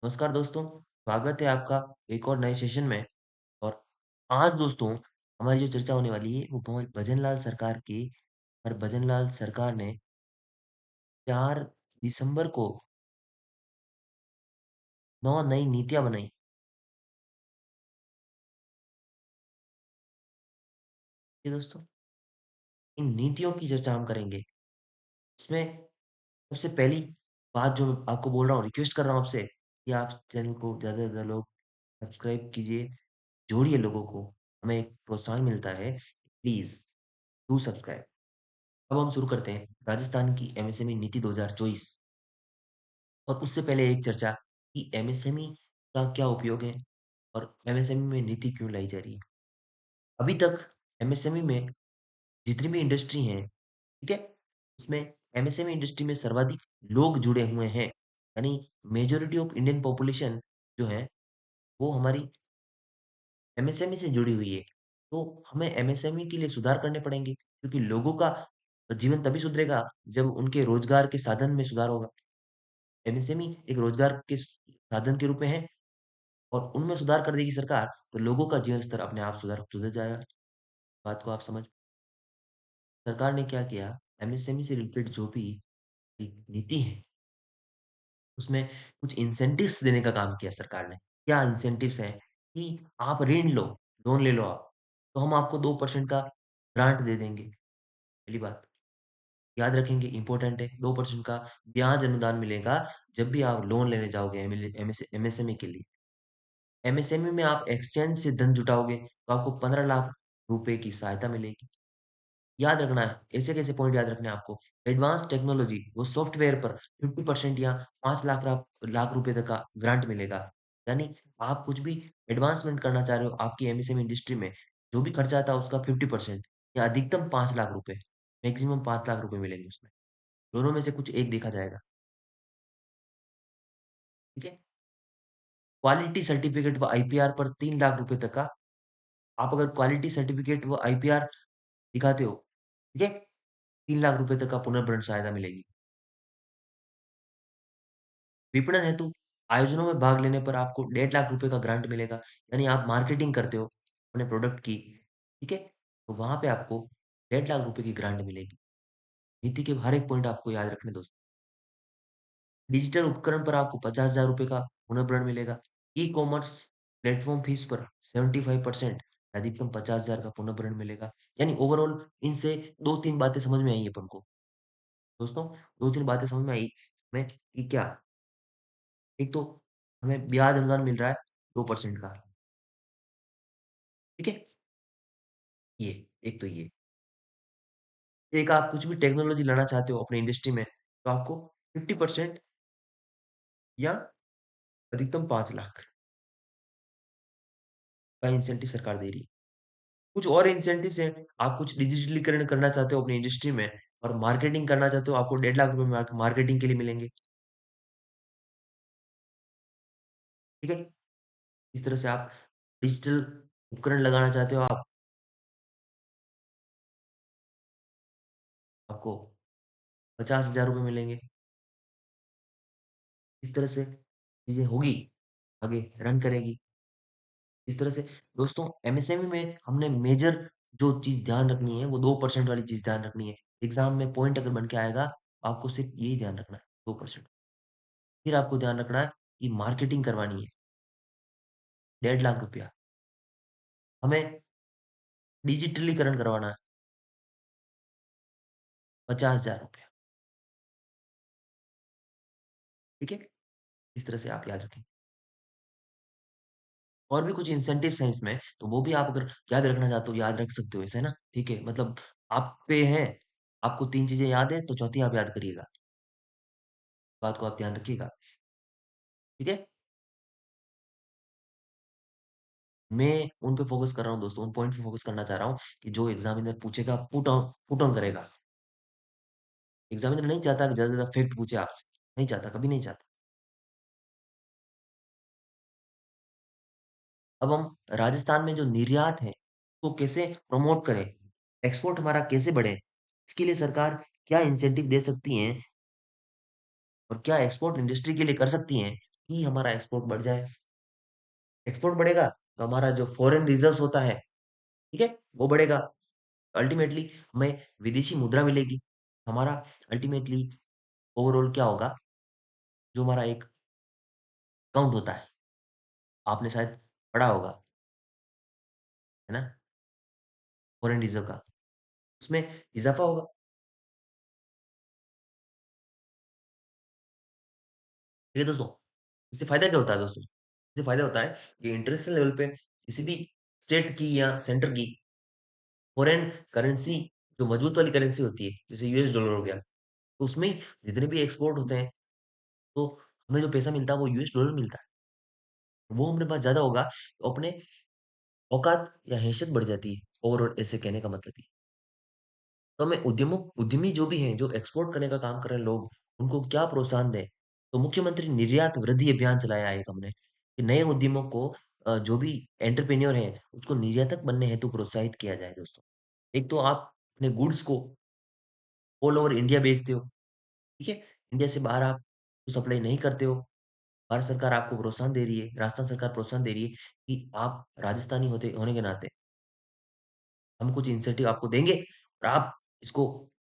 नमस्कार दोस्तों, स्वागत है आपका एक और नए सेशन में। और आज दोस्तों हमारी जो चर्चा होने वाली है वो हमारे भजनलाल सरकार की। और भजनलाल सरकार ने 4 दिसंबर को 9 नई नीतियाँ बनाई। ये दोस्तों, इन नीतियों की चर्चा हम करेंगे। इसमें सबसे पहली बात जो मैं आपको बोल रहा हूँ, रिक्वेस्ट कर रहा हूँ आपसे कि आप इस चैनल को ज़्यादा से ज़्यादा लोग सब्सक्राइब कीजिए, जोड़िए लोगों को, हमें एक प्रोत्साहन मिलता है। Please do subscribe. अब हम शुरू करते हैं राजस्थान की एमएसएमई नीति 2024। और उससे पहले एक चर्चा कि एमएसएमई का क्या उपयोग है और एमएसएमई में नीति क्यों लाई जा रही है। अभी तक एमएसएमई में जितनी भी इंडस्ट्री हैं, ठीक है? इसमें एमएसएमई इंडस्ट्री में सर्वाधिक लोग जुड़े हुए हैं। यानी मेजॉरिटी ऑफ इंडियन पॉपुलेशन जो है वो हमारी एमएसएमई से जुड़ी हुई है। तो हमें एमएसएमई के लिए सुधार करने पड़ेंगे क्योंकि लोगों का जीवन तभी सुधरेगा जब उनके रोजगार के साधन में सुधार होगा। एमएसएमई एक रोजगार के साधन के रूप में है और उनमें सुधार कर देगी सरकार, तो लोगों का जीवन स्तर अपने आप सुधर जाएगा। बात को आप समझ। सरकार ने क्या किया, एमएसएमई से रिलेटेड जो भी एक नीति है, उसमें कुछ इंसेंटिव्स देने का काम किया सरकार ने। क्या इंसेंटिव्स हैं कि आप ऋण लो, लोन ले लो आप, तो हम आपको 2% का ग्रांट दे देंगे। पहली बात, याद रखेंगे इम्पोर्टेंट है, 2% का ब्याज अनुदान मिलेगा जब भी आप लोन लेने जाओगे एमएसएमई के लिए। एमएसएमई में आप एक्सचेंज से धन जुटाओगे तो आपको 15 लाख रुपए की सहायता मिलेगी। याद रखना है, ऐसे कैसे पॉइंट याद रखने हैं आपको। एडवांस टेक्नोलॉजी वो सॉफ्टवेयर पर 50% या 5 लाख रुपए तक का ग्रांट मिलेगा। यानी आप कुछ भी एडवांसमेंट करना चाह रहे हो आपकी एमएसएमई इंडस्ट्री में, जो भी खर्चा आता है उसका 50% या अधिकतम 5 लाख रुपए, मैक्सिमम 5 लाख रुपए मिलेंगे उसमें। दोनों में से कुछ एक देखा जाएगा। ठीक है? क्वालिटी सर्टिफिकेट व आईपीआर पर 3 लाख रुपए तक का, आप अगर क्वालिटी सर्टिफिकेट व आईपीआर दिखाते हो, ठीक है? 3 लाख रुपए तक का पुनर्भरण सहायता मिलेगी। विपणन हेतु आयोजनों में भाग लेने पर आपको 1.5 लाख रुपए का ग्रांट मिलेगा। यानी आप मार्केटिंग करते हो अपने प्रोडक्ट की, ठीक है? तो वहाँ पे आपको 1.5 लाख रुपए की ग्रांट मिलेगी। नीति के हर एक पॉइंट आपको याद रखने दोस्तों। डिजिटल उपकरण पर आपको 50,000 रुपए का पुनर्भरण मिलेगा। ई-कॉमर्स प्लेटफ़ॉर्म फीस पर 75% अधिकतम 50,000 का पुनर्भरण मिलेगा। यानी ओवरऑल इनसे 2-3 बातें समझ में आई अपन को। दोस्तों 2-3 बातें समझ में आई हमें कि क्या, एक तो हमें ब्याज अनुदान मिल रहा है 2% का, ठीक है? ये, एक तो ये। एक आप कुछ भी टेक्नोलॉजी लाना चाहते हो अपनी इंडस्ट्री में, तो आपको 50% या अधिकतम 5 लाख का इंसेंटिव सरकार दे रही है। कुछ और इंसेंटिव्स हैं, आप कुछ डिजिटलीकरण करना चाहते हो अपनी इंडस्ट्री में और मार्केटिंग करना चाहते हो, आपको 1.5 लाख रुपए मार्केटिंग के लिए मिलेंगे, ठीक है? इस तरह से आप डिजिटल उपकरण लगाना चाहते हो आप, आपको 50,000 रुपए मिलेंगे। इस तरह से चीज़ें होगी, आगे रन करेगी। इस तरह से दोस्तों एमएसएमई में हमने मेजर जो चीज़ ध्यान रखनी है वो 2% वाली चीज़ ध्यान रखनी है। एग्ज़ाम में पॉइंट अगर बन के आएगा, आपको सिर्फ़ यही ध्यान रखना है, 2%। फिर आपको ध्यान रखना है कि मार्केटिंग करवानी है, 1.5 लाख रुपया। हमें डिजिटलीकरण करवाना है, 50,000 रुपया, ठीक है? इस तरह से आप याद रखें। और भी कुछ इंसेंटिव्स हैं इसमें, तो वो भी आप अगर याद रखना चाहते हो, याद रख सकते हो, ऐसा है ना? ठीक है, मतलब आप पे है, आपको 3 चीज़ें याद है, तो चौथी आप याद करिएगा। बात को आप ध्यान रखिएगा, ठीक है? मैं उन पे फ़ोकस कर रहा हूँ दोस्तों, उन पॉइंट पे फ़ोकस करना चाह रहा हूँ कि जो एग्ज़ामिनर पूछेगा, पुट ऑन करेगा। एग्ज़ामिनर नहीं चाहता कि ज़्यादा से ज़्यादा फैक्ट पूछे आपसे, नहीं चाहता, कभी नहीं चाहता। अब हम राजस्थान में जो निर्यात है, उसको कैसे प्रमोट करें? एक्सपोर्ट हमारा कैसे बढ़े? इसके लिए सरकार क्या इंसेंटिव दे सकती हैं और क्या एक्सपोर्ट इंडस्ट्री के लिए कर सकती हैं? कि हमारा एक्सपोर्ट बढ़ जाए। एक्सपोर्ट बढ़ेगा तो हमारा जो फॉरेन रिजर्व्स होता है, ठीक है, वो बढ़ेगा। अल्टीमेटली हमें विदेशी मुद्रा मिलेगी। हमारा अल्टीमेटली ओवरऑल क्या होगा, जो हमारा एक अकाउंट होता है, आपने शायद पढ़ा होगा, है ना, फॉरेन रिजर्व का, उसमें इजाफा होगा। ठीक है दोस्तों, इससे फायदा क्या होता है दोस्तों? इससे फायदा होता है कि इंटरनेशनल लेवल पे किसी भी स्टेट की या सेंटर की फॉरेन करेंसी, जो मजबूत वाली करेंसी होती है, जैसे यूएस डॉलर हो गया, तो उसमें जितने भी एक्सपोर्ट होते हैं, तो हमें जो पैसा मिलता है वो यूएस डॉलर मिलता है। वो हमारे पास ज्यादा होगा तो अपने औकात या हैसियत बढ़ जाती है। ओवरऑल ऐसे कहने का मतलब ये। तो हमें उद्यमों उद्यमी जो भी हैं, जो एक्सपोर्ट करने का काम कर रहे हैं लोग, उनको क्या प्रोत्साहन दें? तो मुख्यमंत्री निर्यात वृद्धि अभियान चलाया है एक हमने, कि नए उद्यमों को जो भी एंटरप्रेन्योर हैं, उसको निर्यातक बनने हेतु प्रोत्साहित किया जाए दोस्तों। एक तो आप अपने गुड्स को ऑल ओवर इंडिया बेचते हो, ठीक है? इंडिया से बाहर आप सप्लाई नहीं करते हो। भारत सरकार आपको प्रोत्साहन दे रही है, राजस्थान सरकार प्रोत्साहन दे रही है कि आप राजस्थानी होते होने के नाते हम कुछ इंसेंटिव आपको देंगे और आप इसको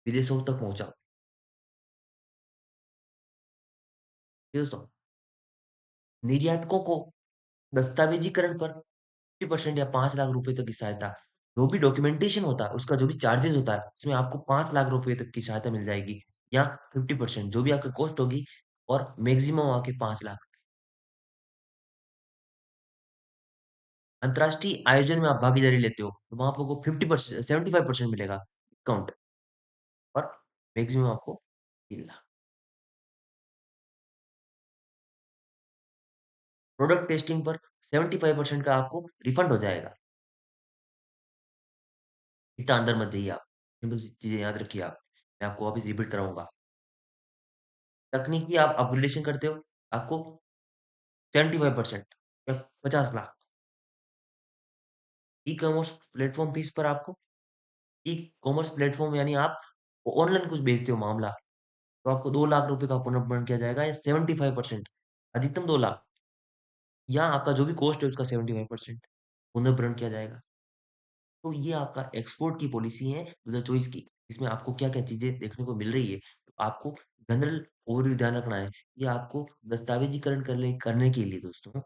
विदेशों तक पहुँचाओ। ये दोस्तों, निर्यातकों को दस्तावेजीकरण पर 50% या 5 लाख रुपए तक की सहायता, जो भी डॉक्यूमेंटेशन होता है, उसका जो भी चार्जेज़ होता है, उसमें आपको 5 लाख रुपए तक की सहायता मिल जाएगी, या 50% जो भी आपकी कॉस्ट होगी, और मैक्सिमम आके 5 लाख। अंतर्राष्ट्रीय आयोजन में आप भागीदारी लेते हो, तो वहाँ आपको 50%, 75% मिलेगा डिस्काउंट, और मैक्सिमम आपको 3 लाख। प्रोडक्ट टेस्टिंग पर 75% का आपको रिफंड हो जाएगा। इतना अंदर मत जाइए आप। सिंपल सी चीज़ें याद रखिए आप। मैं आपको वापस रिपीट कराऊँगा। तकनीकी आप अपग्रेडेशन करते हो, आपको 75% या 50 लाख। ई-कॉमर्स प्लेटफ़ॉर्म फीस पर आपको, ई-कॉमर्स प्लेटफ़ॉर्म यानी आप ऑनलाइन कुछ बेचते हो मामला, तो आपको 2 लाख रुपए का पुनर्भरण किया जाएगा, या 75%, अधिकतम 2 लाख, या आपका जो भी कॉस्ट है उसका 75% पुनर्भरण किया जाएगा। तो ये आपका एक्सपोर्ट की पॉलिसी है 2024 की, इसमें आपको क्या-क्या चीज़ें देखने को मिल रही है। तो आपको जनरल ओवरव्यू ध्यान रखना है। ये आपको दस्तावेजीकरण करने के लिए दोस्तों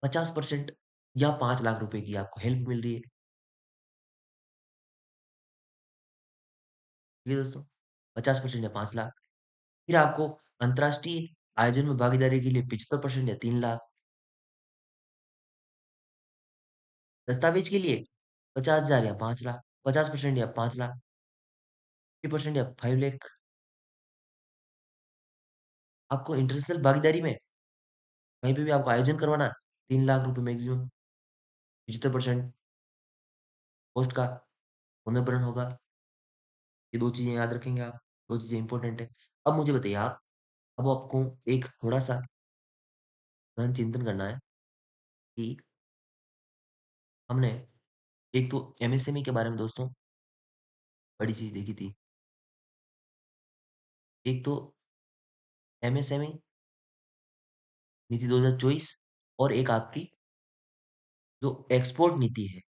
50% या 5 लाख रुपए की आपको हेल्प मिल रही है। ठीक है दोस्तों, 50% या 5 लाख। फिर आपको अंतर्राष्ट्रीय आयोजन में भागीदारी के लिए 75% या 3 लाख। दस्तावेज के लिए 50,000 या 5 लाख, 50% या 5 लाख, 50% या 5 लाख। आपको इंटरनेशनल भागीदारी में कहीं पे भी आपको आयोजन करवाना, 3 लाख रुपए मैक्सिमम, 75% पोस्ट का पुनर्भरण होगा। ये 2 चीज़ें याद रखेंगे आप, 2 चीज़ें इम्पोर्टेंट है। अब मुझे बताइए आप, अब आपको एक थोड़ा-सा गहन चिंतन करना है कि हमने एक तो एमएसएमई के बारे में दोस्तों बड़ी चीज़ देखी थी। एक तो एमएसएमई नीति 2024, और एक आपकी जो एक्सपोर्ट नीति है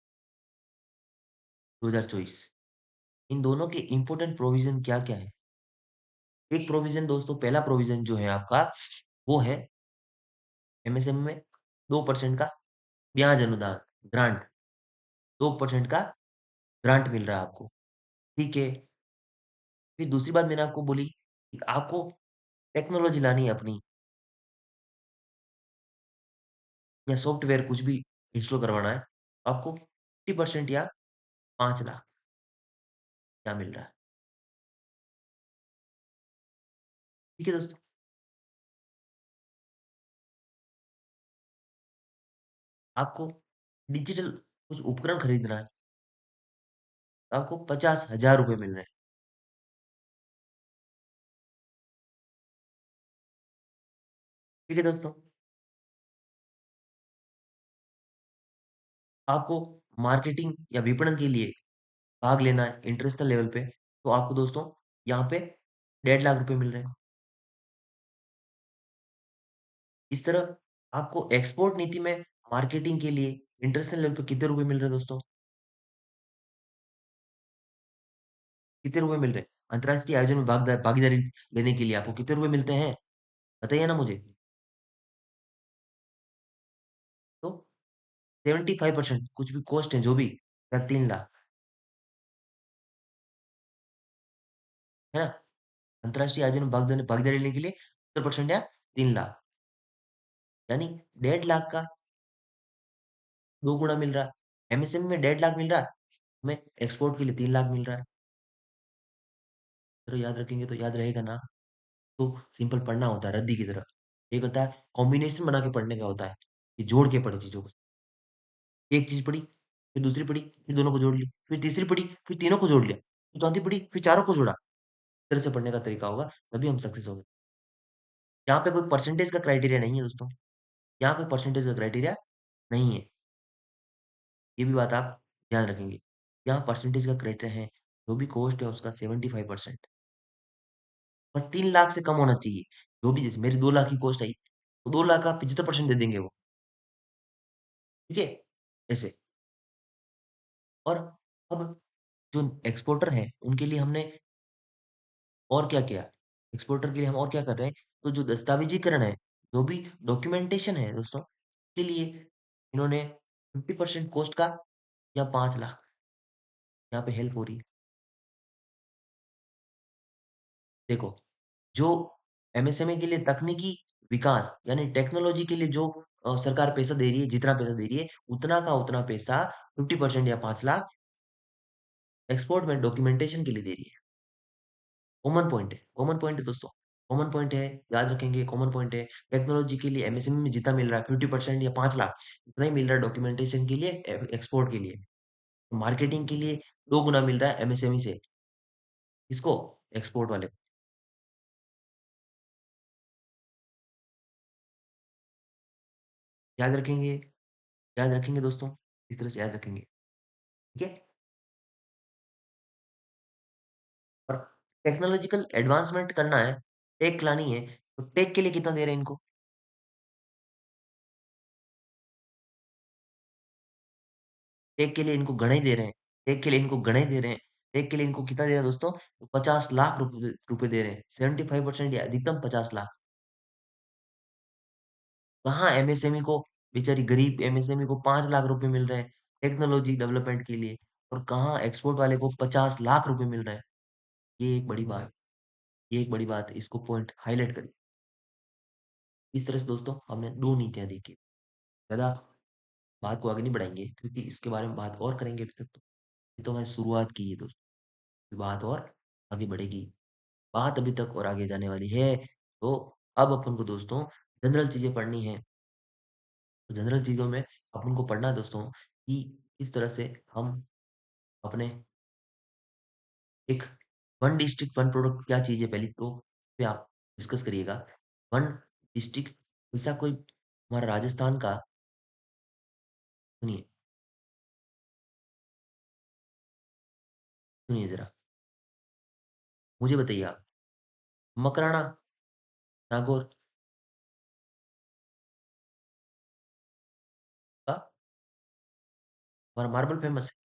2024। इन दोनों के इम्पोर्टेंट प्रोविज़न क्या-क्या है? एक प्रोविज़न दोस्तों, पहला प्रोविज़न जो है आपका, वो है एमएसएमई में 2% का ब्याज अनुदान, ग्रांट, 2% का ग्रांट मिल रहा है आपको, ठीक है। फिर दूसरी बात मैंने आपको बोली कि आपको टेक्नोलॉज़ी लानी है अपनी, या सॉफ्टवेयर कुछ भी इंस्टॉल करवाना है, आपको 50% या 5 लाख क्या मिल रहा है। ठीक है दोस्तों, आपको डिजिटल कुछ उपकरण खरीदना है, तो आपको 50,000 रुपए मिल रहे हैं। ठीक है दोस्तों, आपको मार्केटिंग या विपणन के लिए भाग लेना है इंटरनेशनल लेवल पे, तो आपको दोस्तों यहाँ पे 1.5 लाख रुपए मिल रहे हैं। इस तरह आपको एक्सपोर्ट नीति में मार्केटिंग के लिए इंटरनेशनल लेवल पे कितने रुपए मिल रहे हैं दोस्तों? कितने रुपए मिल रहे हैं? अंतर्राष्ट्रीय आयोजन में भागीदारी लेने के लिए आपको कितने रुपए मिलते हैं? बताइए ना मुझे। तो 75% कुछ भी कॉस्ट है जो भी या 3 लाख, है ना? अंतर्राष्ट्रीय आयोजन में भागीदारी लेने के लिए 70% या 3 लाख, यानी 1.5 लाख का 2 गुना मिल रहा है। एमएसएमई में 1.5 लाख मिल रहा है, हमें एक्सपोर्ट के लिए 3 लाख मिल रहा है। तो याद रखेंगे तो याद रहेगा ना? तो सिंपल पढ़ना होता है रद्दी की तरह। एक होता है कॉम्बिनेशन बना के पढ़ने का होता है, कि जोड़ के पढ़े चीज़ों को। एक चीज़ पढ़ी, फिर दूसरी पढ़ी, फिर दोनों को जोड़ ली, फिर तीसरी पढ़ी, फिर तीनों को जोड़ लिया, फिर चौथी पढ़ी, फिर चारों को जोड़ा। इस तरह से पढ़ने का तरीका होगा, तभी हम सक्सेस होंगे। यहाँ पे कोई परसेंटेज का क्राइटेरिया नहीं है दोस्तों, यहाँ कोई परसेंटेज का क्राइटेरिया नहीं है। ये भी बात आप ध्यान रखेंगे। यहाँ परसेंटेज का क्राइटेरिया है, जो भी कॉस्ट है उसका 75% और 3 लाख से कम होना चाहिए। जो भी जैसे मेरी 2 लाख की कॉस्ट आई, तो 2 लाख का 75% दे देंगे वो, ठीक है? ऐसे। और अब जो एक्सपोर्टर हैं, उनके लिए हमने और क्या किया? एक्सपोर्टर के लिए हम और क्या कर रहे हैं? तो जो दस्तावेजीकरण है, जो भी डॉक्यूमेंटेशन है दोस्तों, के लिए इन्होंने 50% कॉस्ट का या 5 लाख यहाँ पे हेल्प हो रही है। देखो, जो एमएसएमई के लिए तकनीकी विकास यानी टेक्नोलॉजी के लिए जो सरकार पैसा दे रही है, जितना पैसा दे रही है, उतना का उतना पैसा 50% या 5 लाख एक्सपोर्ट में डॉक्यूमेंटेशन के लिए दे रही है। कॉमन पॉइंट है दोस्तों, कॉमन पॉइंट है, याद रखेंगे कॉमन पॉइंट है। टेक्नोलॉजी के लिए एमएसएमई में जितना मिल रहा है 50% या 5 लाख, उतना ही मिल रहा है डॉक्यूमेंटेशन के लिए एक्सपोर्ट के लिए। मार्केटिंग के लिए 2 गुना मिल रहा है एमएसएमई से। किसको? एक्सपोर्ट वाले को। याद रखेंगे, याद रखेंगे दोस्तों, इस तरह से याद रखेंगे, ठीक है? और टेक्नोलॉजिकल एडवांसमेंट करना है, टेक लानी है, तो टेक के लिए कितना दे रहे हैं इनको? टेक के लिए इनको गणे ही दे रहे हैं, टेक के लिए इनको गणे ही दे रहे हैं, टेक के लिए इनको कितना दे रहे हैं दोस्तों? 50 लाख रुपए दे रहे हैं, 75% या अधिकतम 50 लाख। कहाँ एमएसएमई को, बेचारी गरीब एमएसएमई को 5 लाख रुपए मिल रहे हैं टेक्नोलॉजी डेवलपमेंट के लिए, और कहाँ एक्सपोर्ट वाले को 50 लाख रुपए मिल रहे हैं। ये एक बड़ी बात, ये एक बड़ी बात है, इसको पॉइंट हाईलाइट करिए। इस तरह से दोस्तों हमने 2 नीतियाँ देखी। ज़्यादा बात को आगे नहीं बढ़ाएँगे क्योंकि इसके बारे में बात और करेंगे अभी तक तो। ये तो मैंने शुरुआत की है दोस्तों, बात और आगे बढ़ेगी। बात अभी तक और आगे जाने वाली है। तो अब अपन को दोस्तों जनरल चीज़ें पढ़नी है। तो जनरल चीज़ों में अपन को पढ़ना है दोस्तों कि किस तरह से हम अपने एक वन डिस्ट्रिक्ट वन प्रोडक्ट क्या चीज़ है पहली तो पे आप डिस्कस करिएगा। वन डिस्ट्रिक्ट जैसा कोई हमारा राजस्थान का, सुनिए, सुनिए ज़रा, मुझे बताइए आप, मकराना, नागौर का हमारा मार्बल फेमस है,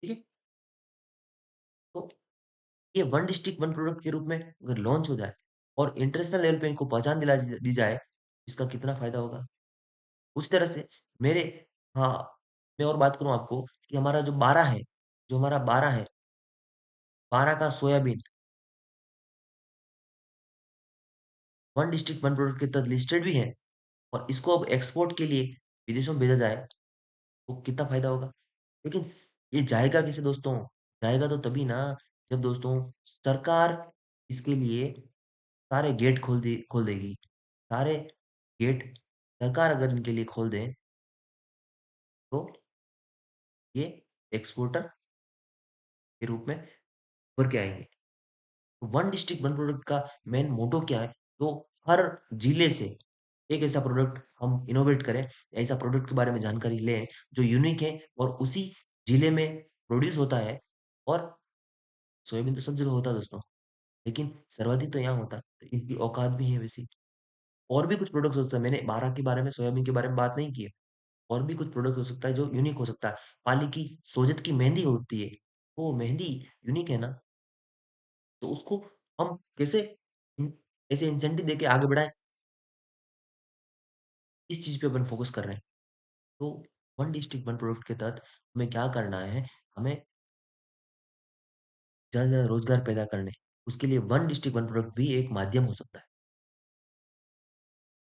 ठीक है? तो ये वन डिस्ट्रिक्ट वन प्रोडक्ट के रूप में अगर लॉन्च हो जाए और इंटरनेशनल लेवल पे इनको पहचान दिला दी दी जाए, इसका कितना फ़ायदा होगा? उसी तरह से मेरे, हाँ, मैं और बात करूँ आपको कि हमारा जो 12 है, जो हमारा 12 है, 12 का soybean one district one product के तहत लिस्टेड भी है और इसको अब एक्सपोर्ट के लिए विदेशों में भेजा जाए, तो कितना फ़ायदा होगा? लेकिन ये जाएगा कैसे दोस्तों? जाएगा तो तभी ना जब दोस्तों सरकार इसके लिए सारे गेट खोल देगी। सारे गेट सरकार अगर इनके लिए खोल दे, तो ये एक्सपोर्टर के रूप में उभर के आएँगे। वन डिस्ट्रिक्ट वन प्रोडक्ट का मेन मोटो क्या है? तो हर जिले से एक ऐसा प्रोडक्ट हम इनोवेट करें, ऐसा प्रोडक्ट के बारे में जानकारी लें जो यूनिक है और उसी जिले में प्रोड्यूस होता है। और सोयाबीन तो सब जगह होता है दोस्तों, लेकिन सर्वाधिक तो यहाँ होता है, तो इनकी औकात भी है वैसी। और भी कुछ प्रोडक्ट्स हो सकते हैं, मैंने बारह के बारे में, सोयाबीन के बारे में बात नहीं की है। और भी कुछ प्रोडक्ट हो सकता है जो यूनिक हो सकता है। पाली की सोजत की मेहंदी होती है, वो मेहंदी यूनिक है ना, तो उसको हम कैसे इन ऐसे इंसेंटिव देके आगे बढ़ाएँ, इस चीज़ पे अपन फोकस कर रहे हैं। तो वन डिस्ट्रिक्ट वन प्रोडक्ट के तहत हमें क्या करना है, हमें ज़्यादा से ज़्यादा रोज़गार पैदा करने, उसके लिए वन डिस्ट्रिक्ट वन प्रोडक्ट भी एक माध्यम हो सकता है।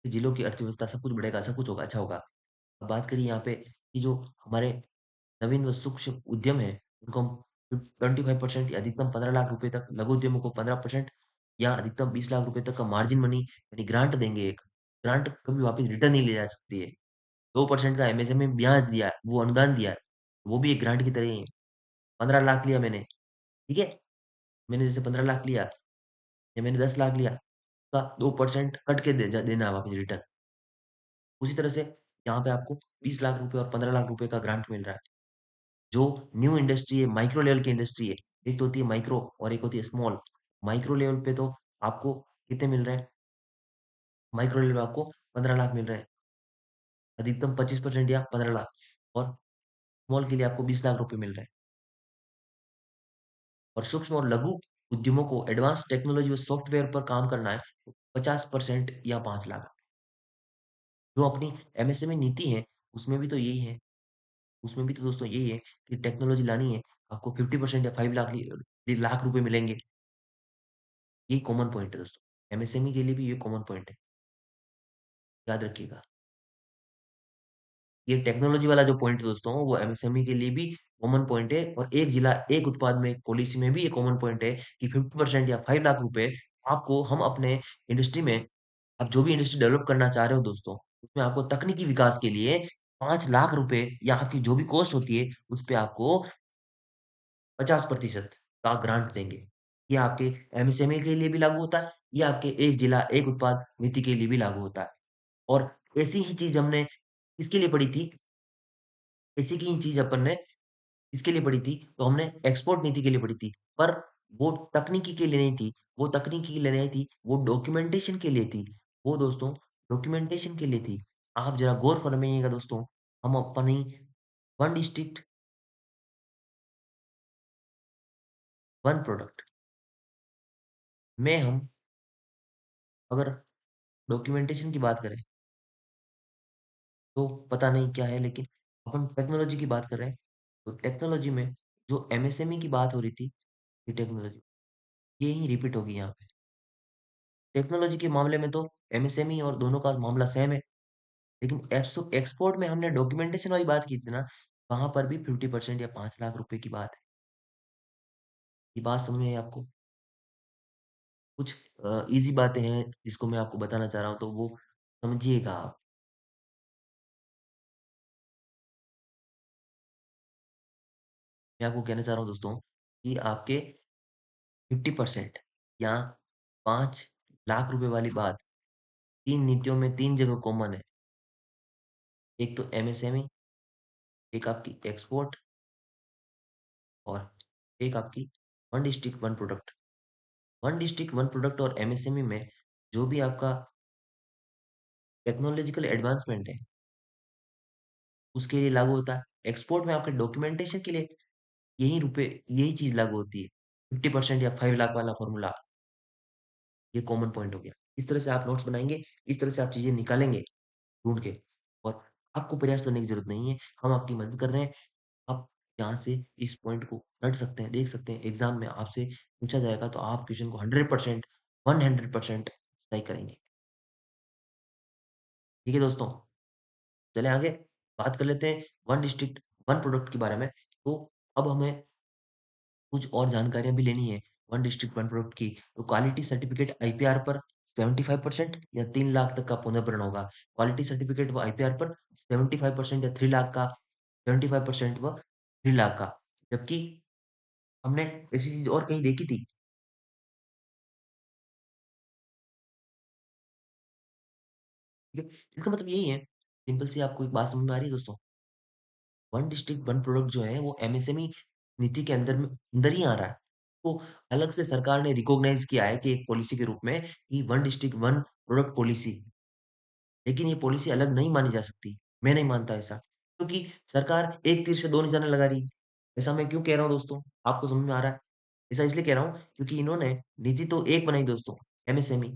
जिलों की अर्थव्यवस्था सब कुछ बढ़ेगा, सब कुछ होगा, अच्छा होगा। अब बात करिए यहाँ पे कि जो हमारे नवीन व सूक्ष्म उद्यम हैं, उनको हम 25% या अधिकतम 15 लाख रुपए तक, लघु उद्यमों को 15% या अधिकतम 20 लाख रुपए तक का मार्जिन मनी यानी ग्रांट देंगे एक। ग्रांट कभी वापस रिटर्न नहीं ली जा सकती है। 2% का एमएसएमई ब्याज दिया है, वो अनुदान दिया है, वो भी एक ग्रांट की तरह ही है। 15 लाख लिया मैंने, ठीक है? मैंने जैसे 15 लाख लिया या मैंने 10 लाख लिया, उसका 2% कट के देना है वापस रिटर्न। उसी तरह से यहाँ पे आपको 20 लाख रुपए और 15 लाख रुपए का ग्रांट मिल रहा है। जो न्यू इंडस्ट्री है, माइक्रो लेवल की इंडस्ट्री है, एक तो होती है माइक्रो और एक होती है स्मॉल। माइक्रो लेवल पे तो आपको कितने मिल रहे हैं? माइक्रो लेवल पे आपको 15 लाख मिल रहे हैं, अधिकतम 25% या 15 लाख, और स्मॉल के लिए आपको 20 लाख रुपए मिल रहे हैं। और सूक्ष्म और लघु उद्यमों को एडवांस टेक्नोलॉजी व सॉफ्टवेयर पर काम करना है, तो 50% या 5 लाख। जो अपनी एमएसएमई नीति है, उसमें भी तो यही है। उसमें भी तो दोस्तों यही है कि टेक्नोलॉजी लानी है, आपको 50% या 5 लाख रुपए मिलेंगे। यही कॉमन पॉइंट है दोस्तों। एमएसएमई के लिए भी ये कॉमन पॉइंट है, याद रखिएगा। ये टेक्नोलॉजी वाला जो पॉइंट है दोस्तों, वो एमएसएमई के लिए भी कॉमन पॉइंट है, और एक जिला एक उत्पाद में पॉलिसी में भी ये कॉमन पॉइंट है कि 50% या 5 लाख रुपए आपको हम अपने इंडस्ट्री में, आप जो भी इंडस्ट्री डेवलप करना चाह रहे हो दोस्तों, उसमें आपको तकनीकी विकास के लिए 5 लाख रुपए या आपकी जो भी कॉस्ट होती है, उस पे आपको 50% का ग्रांट देंगे। ये आपके एमएसएमई के लिए भी लागू होता है, ये आपके एक जिला एक उत्पाद नीति के लिए भी लागू होता है। और ऐसी ही चीज़ हमने किसके लिए पढ़ी थी? ऐसी की ही चीज़ अपन ने किसके लिए पढ़ी थी? तो हमने एक्सपोर्ट नीति के लिए पढ़ी थी। पर वो तकनीकी के लिए नहीं थी, वो तकनीकी के लिए नहीं थी, वो डॉक्यूमेंटेशन के लिए थी। वो दोस्तों डॉक्यूमेंटेशन के लिए थी। आप ज़रा गौर फरमाइएगा दोस्तों, हम अपनी वन डिस्ट्रिक्ट, वन प्रोडक्ट में हम अगर डॉक्यूमेंटेशन की बात करें, तो पता नहीं क्या है, लेकिन अपन टेक्नोलॉजी की बात कर रहे हैं, तो टेक्नोलॉजी में जो एमएसएमई की बात हो रही थी, ये टेक्नोलॉजी यही रिपीट होगी यहाँ पे। टेक्नोलॉजी के मामले में तो एमएसएमई और दोनों का मामला सेम है, लेकिन एक्सपोर्ट में हमने डॉक्यूमेंटेशन वाली बात की थी ना, वहाँ पर भी 50% या 5 लाख रुपए की बात है। ये बात समझ में आई आपको? कुछ ईज़ी बातें हैं जिसको मैं आपको बताना चाह रहा हूँ, तो वो समझिएगा आप। मैं आपको कहना चाह रहा हूँ दोस्तों कि आपके 50% या 5 लाख रुपए वाली बात 3 नीतियों में 3 जगह कॉमन है। एक तो एमएसएमई, एक आपकी एक्सपोर्ट, और एक आपकी one district one product. One district one product और एमएसएमई में जो भी आपका टेक्नोलॉजिकल एडवांसमेंट है, उसके लिए लागू होता है। एक्सपोर्ट में आपके डॉक्यूमेंटेशन के लिए यही चीज़ लागू होती है। 50% या 5 लाख वाला फ़ॉर्मूला, ये कॉमन पॉइंट हो गया। इस तरह से आप नोट्स बनाएँगे, इस तरह से आप चीज़ें निकालेंगे ढूँढ के, और आपको प्रयास करने की ज़रूरत नहीं है। हम आपकी मदद कर रहे हैं। आप यहाँ से इस पॉइंट को रट सकते हैं, देख सकते हैं, एग्ज़ाम में आपसे पूछा जाएगा तो आप क्वेश्चन को 100%, 100% सही करेंगे। ठीक है दोस्तों? चलें आगे, बात कर लेते हैं वन डिस्ट्रिक्ट वन प्रोडक्ट के बारे में। तो अब हमें कुछ और जानकारियाँ भी लेनी है वन डिस्ट्रिक्ट वन प्रोडक्ट की। तो क्वालिटी सर्टिफिकेट आईपीआर पर 75% या 3 लाख तक का पुनर्भरण होगा। क्वालिटी सर्टिफिकेट व आईपीआर पर 75% या 3 लाख का, 75% व 3 लाख का। जबकि हमने ऐसी चीज़ और कहीं देखी थी, ठीक है? इसका मतलब यही है, सिंपल सी आपको एक बात समझ में आ रही है दोस्तों? वन डिस्ट्रिक्ट वन प्रोडक्ट जो है वो एमएसएमई नीति के अंदर ही आ रहा है। तो अलग से सरकार ने रिकॉग्नाइज़ किया है कि एक पॉलिसी के रूप में कि one district one product policy. लेकिन ये पॉलिसी अलग नहीं मानी जा सकती। मैं नहीं मानता ऐसा, क्योंकि सरकार एक तीर से दो निशाने लगा रही है। ऐसा मैं क्यों कह रहा हूँ दोस्तों? आपको समझ में आ रहा है? ऐसा इसलिए कह रहा हूँ क्योंकि इन्होंने नीति तो एक बनाई दोस्तों, एमएसएमई,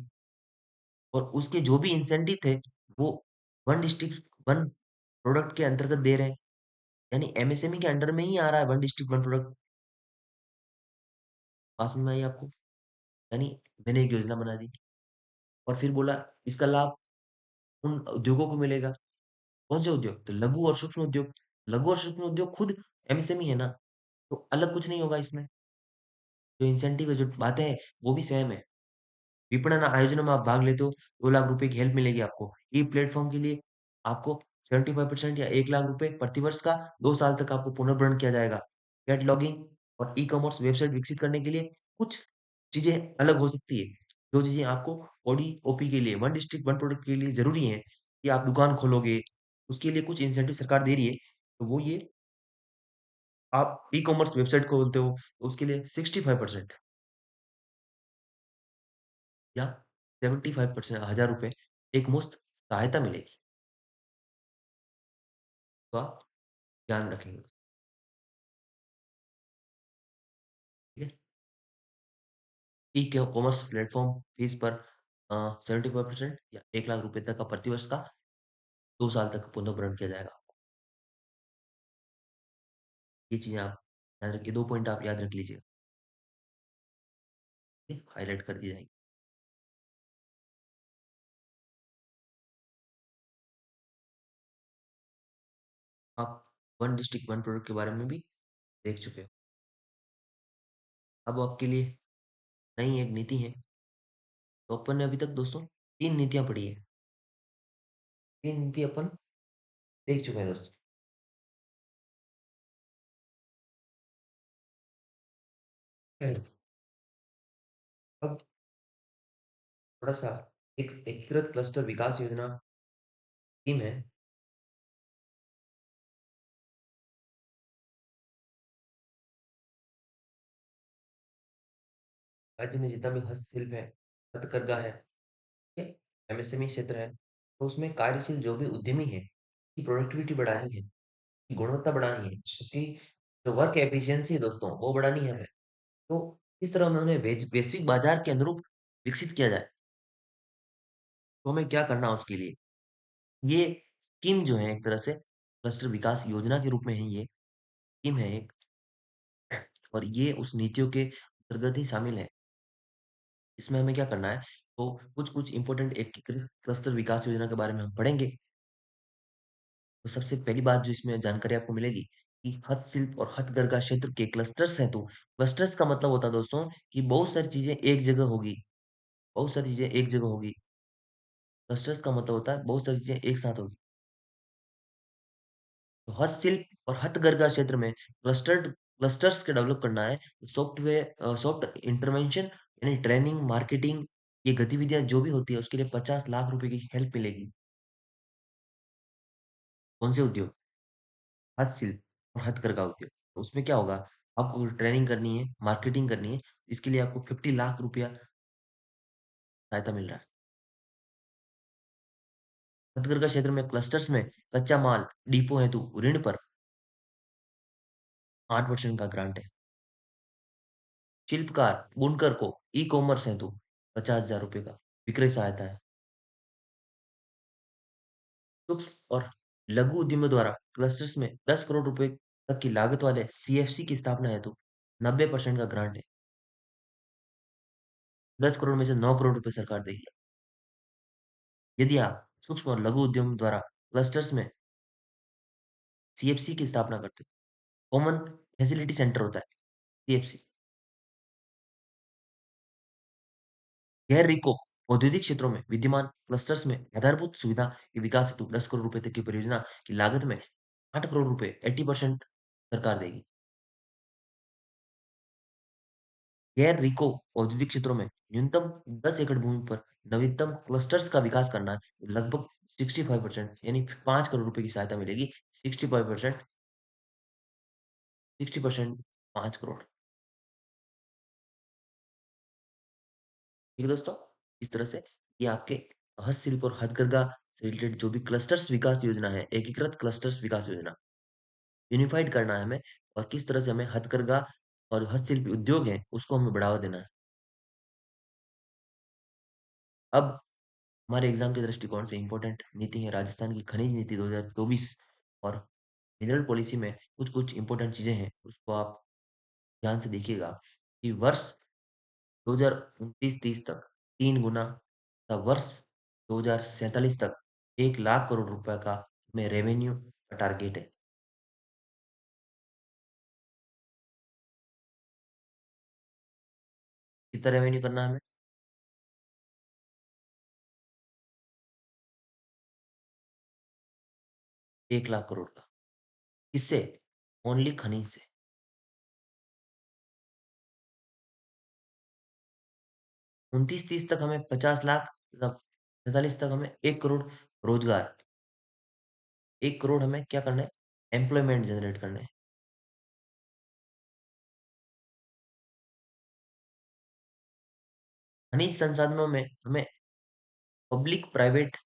और उसके जो भी इंसेंटिव थे, वो वन डिस्ट्रिक्ट वन प्रोडक्ट के अंतर्गत दे रहे हैं। यानी एमएसएमई के अंडर में ही आ रहा है वन डिस्ट्रिक्ट वन प्रोडक्ट। बात समझ में आई आपको? यानी मैंने एक योजना बना दी और फिर बोला इसका लाभ उन उद्योगों को मिलेगा। कौन से उद्योग? तो लघु और सूक्ष्म उद्योग। लघु और सूक्ष्म उद्योग खुद एमएसएमई है ना, तो अलग कुछ नहीं होगा इसमें। जो इंसेंटिव है, जो बातें हैं, वो भी सेम है। विपणन आयोजनों में आप भाग लेते हो, 2 लाख रुपए की हेल्प मिलेगी आपको। ई प्लेटफ़ॉर्म के लिए आपको 75% या 1 लाख रुपए प्रतिवर्ष का 2 साल तक आपको पुनर्भरण किया जाएगा। कैटलॉगिंग और ई-कॉमर्स वेबसाइट विकसित करने के लिए कुछ चीज़ें अलग हो सकती है। जो चीज़ें आपको ओडी-ओपी के लिए, वन डिस्ट्रिक्ट वन प्रोडक्ट के लिए ज़रूरी हैं कि आप दुकान खोलोगे, उसके लिए कुछ इंसेंटिव सरकार दे रही है। तो वो ये, आप ई-कॉमर्स वेबसाइट खोलते हो, तो उसके लिए 65% या 75% ₹1000 एक मुश्त सहायता मिलेगी। तो आप ध्यान रखेंगे, ठीक है? ई क कॉमर्स प्लेटफ़ॉर्म फीस पर 75% या 1 लाख रुपए तक का प्रतिवर्ष का 2 साल तक पुनर्भरण किया जाएगा। ये चीज़ें आप याद रखिए, 2 पॉइंट आप याद रख लीजिएगा, ठीक है? हाइलाइट कर दी जाएँगी। आप वन डिस्ट्रिक्ट वन प्रोडक्ट के बारे में भी देख चुके हो। अब आपके लिए नई एक नीति है, तो अपन ने अभी तक दोस्तों 3 नीतियाँ पढ़ी है। 3 नीति अपन देख चुके हैं दोस्तों। खैर, अब थोड़ा-सा एक एकीकृत क्लस्टर विकास योजना स्कीम है। राज्य में जितना भी हस्तशिल्प है, हथकरघा है, ठीक है? एमएसएमई क्षेत्र है, तो उसमें कार्यशील जो भी उद्यमी है, की प्रोडक्टिविटी बढ़ानी है, की गुणवत्ता बढ़ानी है, उसकी जो वर्क एफिशिएंसी है दोस्तों, वो बढ़ानी है हमें। तो इस तरह हमें उन्हें वैश्विक बाजार के अनुरूप विकसित किया जाए, तो हमें क्या करना है उसके लिए? ये स्कीम जो है एक तरह से क्लस्टर विकास योजना के रूप में है ये, स्कीम है एक, और ये उस नीतियों के अंतर्गत ही शामिल है। इसमें हमें क्या करना है? तो कुछ-कुछ इम्पोर्टेंट एकीकृत क्लस्टर विकास योजना के बारे में हम पढ़ेंगे। तो सबसे पहली बात जो इसमें जानकारी आपको मिलेगी कि हस्तशिल्प और हथकरघा क्षेत्र के क्लस्टर्स हैं, तो क्लस्टर्स का मतलब होता है दोस्तों कि बहुत सारी चीज़ें एक जगह होगी, बहुत सारी चीज़ें एक जगह होगी। क्लस्टर्स का मतलब होता है बहुत सारी चीज़ें एक साथ होगी। तो हस्तशिल्प और हथकरघा क्षेत्र में क्लस्टर्स के डेवलप करना है, सॉफ्ट इंटरवेंशन यानी ट्रेनिंग, मार्केटिंग, ये गतिविधियाँ जो भी होती है उसके लिए 50 लाख रुपए की हेल्प मिलेगी। कौन से उद्योग? हस्तशिल्प और हथकरघा उद्योग। तो उसमें क्या होगा, आपको ट्रेनिंग करनी है, मार्केटिंग करनी है, इसके लिए आपको 50 लाख रुपया सहायता मिल रहा है। हथकरघा क्षेत्र में क्लस्टर्स में कच्चा माल, डिपो हेतु ऋण पर 8% का ग्रांट है। शिल्पकार, बुनकर को ई-कॉमर्स हेतु 50,000 रुपए का विक्रय सहायता है। सूक्ष्म और लघु उद्यमियों द्वारा क्लस्टर्स में 10 करोड़ रुपए तक की लागत वाले सीएफसी की स्थापना हेतु 90% का ग्रांट है। 10 करोड़ में से 9 करोड़ रुपए सरकार देगी। यदि आप सूक्ष्म और लघु उद्यम द्वारा क्लस्टर्स में सीएफसी की स्थापना करते हो, कॉमन फैसिलिटी सेंटर होता है, सीएफसी। गैर रिको औद्योगिक क्षेत्रों में विद्यमान क्लस्टर्स में आधारभूत सुविधा के विकास हेतु 10 करोड़ रुपए तक की परियोजना की लागत में 8 करोड़ रुपए 80% सरकार देगी। गैर रिको औद्योगिक क्षेत्रों में न्यूनतम 10 एकड़ भूमि पर नवीनतम क्लस्टर्स का विकास करना है, लगभग 65% यानी 5 करोड़ रुपए की सहायता मिलेगी। 65% 60% 5 करोड़। ठीक है दोस्तों? इस तरह से ये आपके हस्तशिल्प और हथकरघा से रिलेटेड जो भी क्लस्टर्स विकास योजना है, एकीकृत क्लस्टर्स विकास योजना, यूनिफाइड करना है हमें और किस तरह से हमें हथकरघा और हस्तशिल्प उद्योग है, उसको हमें बढ़ावा देना है। अब हमारे एग्ज़ाम के दृष्टिकोण से इम्पोर्टेंट नीति है राजस्थान की खनिज नीति 2024 और मिनरल पॉलिसी में कुछ-कुछ इम्पोर्टेंट चीज़ें हैं, उसको आप ध्यान से देखिएगा कि वर्ष 2029-30 तक 3 गुना तब वर्ष 2047 तक 1 लाख करोड़ रुपए का हमें रेवेन्यू का टारगेट है। कितना रेवेन्यू करना है हमें? 1 लाख करोड़ का। किससे? ओनली खनिज से। 29-30 तक हमें 50 लाख मतलब 47 तक हमें 1 करोड़ रोजगार, 1 करोड़ हमें क्या करना है? एम्प्लॉयमेंट जनरेट करना है। खनिज संसाधनों में हमें पब्लिक प्राइवेट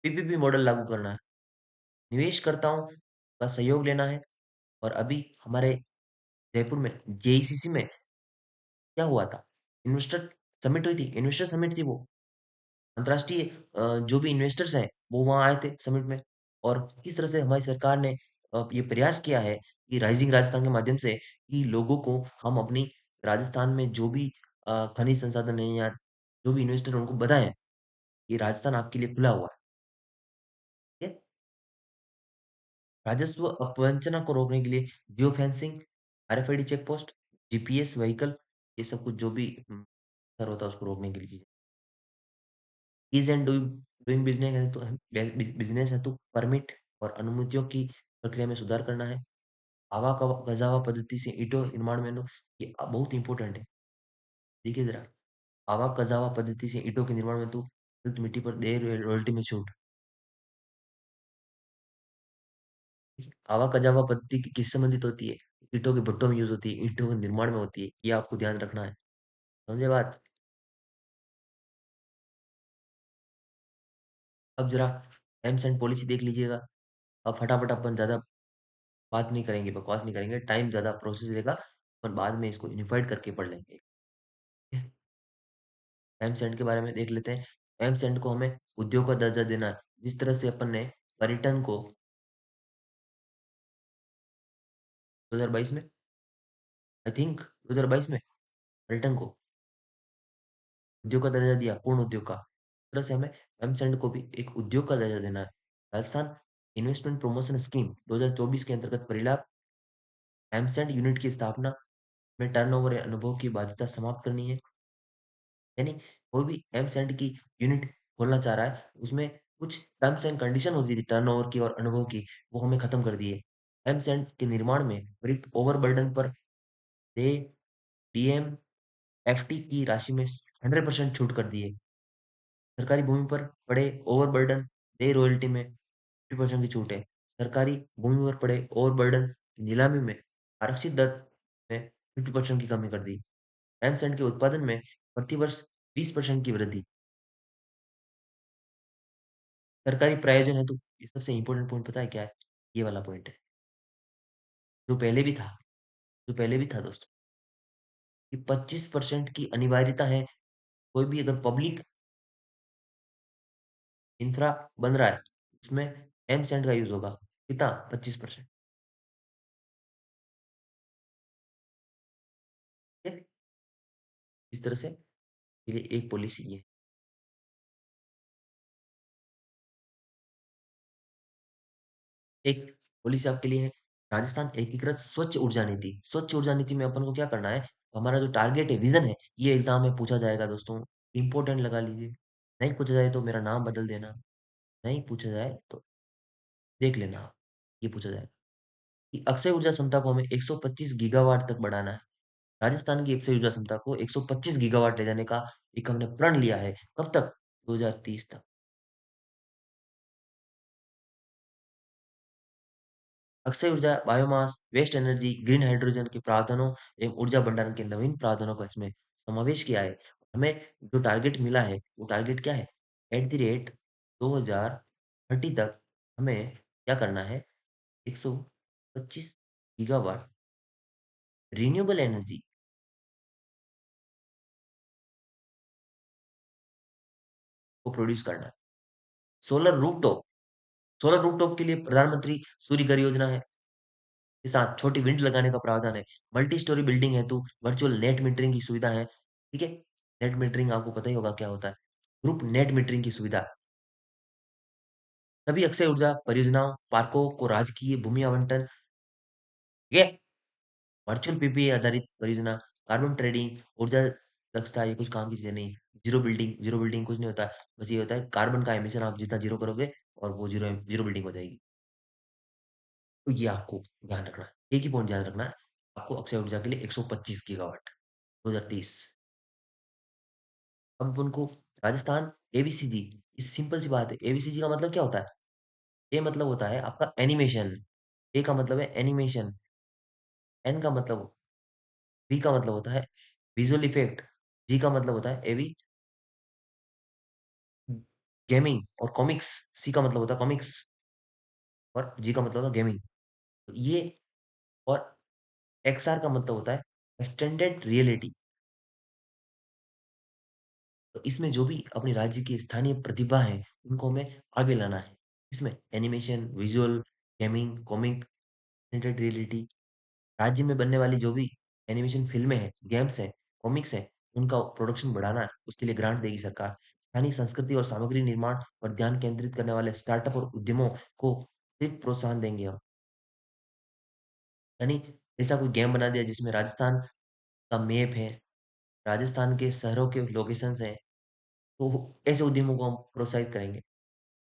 पीपीपी मॉडल लागू करना है। निवेशकर्ताओं का सहयोग लेना है और अभी हमारे जयपुर में जेईसीसी में क्या हुआ था? इन्वेस्टर समिट हुई थी, इन्वेस्टर समिट थी वो। अंतर्राष्ट्रीय जो भी इन्वेस्टर्स हैं, वो वहाँ आए थे समिट में और किस तरह से हमारी सरकार ने ये प्रयास किया है कि राइजिंग राजस्थान के माध्यम से कि लोगों को हम अपनी राजस्थान में जो भी खनिज संसाधन है या जो भी इन्वेस्टर है उनको बताएँ, ये राजस्थान आपके लिए खुला हुआ है। ठीक है? राजस्व अपवंचना को रोकने के लिए geo fencing, RFID check post, GPS vehicle ये सब कुछ जो भी सर होता है उसको रोकने के लिए चीज़ें। ईज़ एंड डूइंग बिज़नेस है तो बिज़नेस है तो परमिट और अनुमतियों की प्रक्रिया में सुधार करना है। आवाक-गजावा पद्धति से ईंटों निर्माण में ये बहुत इम्पोर्टेंट है। देखिए ज़रा, आवाक-गजावा पद्धति से ईंटों के निर्माण में तो प्रयुक्त मिट्टी पर देय रॉयल्टी में छूट। आवाक-गजावा पद्धति किससे संबंधित होती है? ईंटों के भट्टों में यूज़ होती है, ईंटों के निर्माण में होती है। ये आपको ध्यान रखना है। समझे बात? अब ज़रा एम्स एंड पॉलिसी देख लीजिएगा। अब फटाफट अपन ज़्यादा बात नहीं करेंगे, बकवास नहीं करेंगे, टाइम ज़्यादा प्रोसेस लेगा, अपन बाद में इसको यूनिफाइड करके पढ़ लेंगे। ठीक है? एमसेंट के बारे में देख लेते हैं। एमसेंट को हमें उद्योग का दर्जा देना है। जिस तरह से अपन ने पर्यटन को 2022 में आई थिंक 2022 में पर्यटन को उद्योग का दर्जा दिया, पूर्ण उद्योग का। उस तरह से हमें एमसेंट को भी एक उद्योग का दर्जा देना है। राजस्थान इन्वेस्टमेंट प्रमोशन स्कीम 2024 के अंतर्गत परिलाभ एमसेंट यूनिट की स्थापना में टर्नओवर या अनुभव की बाध्यता समाप्त करनी है। यानी कोई भी एम-सैंड की यूनिट खोलना चाह रहा है, उसमें कुछ टर्म्स एंड कंडीशन होती थी टर्नओवर की और अनुभव की, वो हमें खत्म कर दी है। एम-सैंड के निर्माण में प्रयुक्त ओवरबर्डन पर दे डीएम, एफटी की राशि में 100% छूट कर दी है। सरकारी भूमि पर पड़े ओवरबर्डन दे रॉयल्टी में 50% की छूट है। सरकारी भूमि पर पड़े ओवरबर्डन की नीलामी में आरक्षित दर में 50% की कमी कर दी। एम-सैंड के उत्पादन में प्रतिवर्ष 20% की वृद्धि। सरकारी प्रायोजन हेतु ये सबसे इम्पोर्टेंट पॉइंट पता है क्या है? ये वाला पॉइंट है, जो पहले भी था जो पहले भी था दोस्तों, कि 25% की अनिवार्यता है, कोई भी अगर पब्लिक इंफ्रा बन रहा है, उसमें एम-सैंड का यूज़ होगा। कितना? 25%। ठीक है? इस तरह से ये एक पॉलिसी ये है। एक पॉलिसी आपके लिए है, राजस्थान एकीकृत स्वच्छ ऊर्जा नीति। स्वच्छ ऊर्जा नीति में अपन को क्या करना है, हमारा जो टारगेट है, विज़न है, ये एग्ज़ाम में पूछा जाएगा दोस्तों। इम्पोर्टेंट लगा लीजिए। नहीं पूछा जाए तो मेरा नाम बदल देना, नहीं पूछा जाए तो देख लेना आप, ये पूछा जाएगा। कि अक्षय ऊर्जा क्षमता को हमें 125 गीगावाट तक बढ़ाना है। राजस्थान की अक्षय ऊर्जा क्षमता को 125 गीगावाट ले जाने का एक हमने प्रण लिया है। कब तक? 2030 तक। अक्षय ऊर्जा, biomass, waste energy, green hydrogen के प्रावधानों एवं ऊर्जा भंडारण के नवीन प्रावधानों का इसमें समावेश किया है। हमें जो टारगेट मिला है, वो टारगेट क्या है? एट द रेट 2030 तक हमें क्या करना है? 125 गीगावाट रिन्यूएबल एनर्जी को प्रोड्यूस करना है। सोलर रूफटॉप सोलर रूफटॉप के लिए प्रधानमंत्री सूर्य घर योजना है। के साथ छोटी विंड लगाने का प्रावधान है। मल्टी स्टोरी बिल्डिंग हेतु वर्चुअल नेट मीटरिंग की सुविधा है। ठीक है? नेट मीटरिंग आपको पता ही होगा क्या होता है। ग्रुप नेट मीटरिंग की सुविधा। सभी अक्षय ऊर्जा परियोजनाओं, पार्कों को राजकीय भूमि आवंटन, ये वर्चुअल पीपीए आधारित परियोजना, कार्बन ट्रेडिंग, ऊर्जा दक्षता, ये कुछ काम की चीजें नहीं। जीरो बिल्डिंग कुछ नहीं होता है। बस ये होता है कार्बन का एमिशन आप जितना जीरो करोगे और वो जीरो जीरो बिल्डिंग हो जाएगी। तो ये आपको ध्यान रखना है। एक ही पॉइंट ध्यान रखना है। आपको अक्षय ऊर्जा के लिए 125 गीगावाट 2030। अब उनको राजस्थान एवीसीजी, इस सिंपल सी बात है। एवीसीजी का मतलब क्या होता है? ए मतलब होता है आपका एनिमेशन। ए का मतलब है एनिमेशन। एन का मतलब, बी का मतलब होता है विजुअल इफेक्ट। जी का मतलब होता है एवी गेमिंग और कॉमिक्स। सी का मतलब होता है कॉमिक्स और जी का मतलब होता है गेमिंग। तो ये, और एक्सआर का मतलब होता है एक्सटेंडेड रियलिटी। तो इसमें जो भी अपने राज्य की स्थानीय प्रतिभा है, उनको हमें आगे लाना है। इसमें animation, visual, gaming, comic, extended reality, राज्य में बनने वाली जो भी एनिमेशन फ़िल्में हैं, गेम्स हैं, कॉमिक्स हैं, उनका प्रोडक्शन बढ़ाना है, उसके लिए ग्रांट देगी सरकार। स्थानीय संस्कृति और सामग्री निर्माण पर ध्यान केंद्रित करने वाले स्टार्टअप और उद्यमों को अधिक प्रोत्साहन देंगे हम। यानी ऐसा कोई गेम बना दिया जिसमें राजस्थान का मैप है, राजस्थान के शहरों के लोकेशंस हैं, तो ऐसे उद्यमों को हम प्रोत्साहित करेंगे,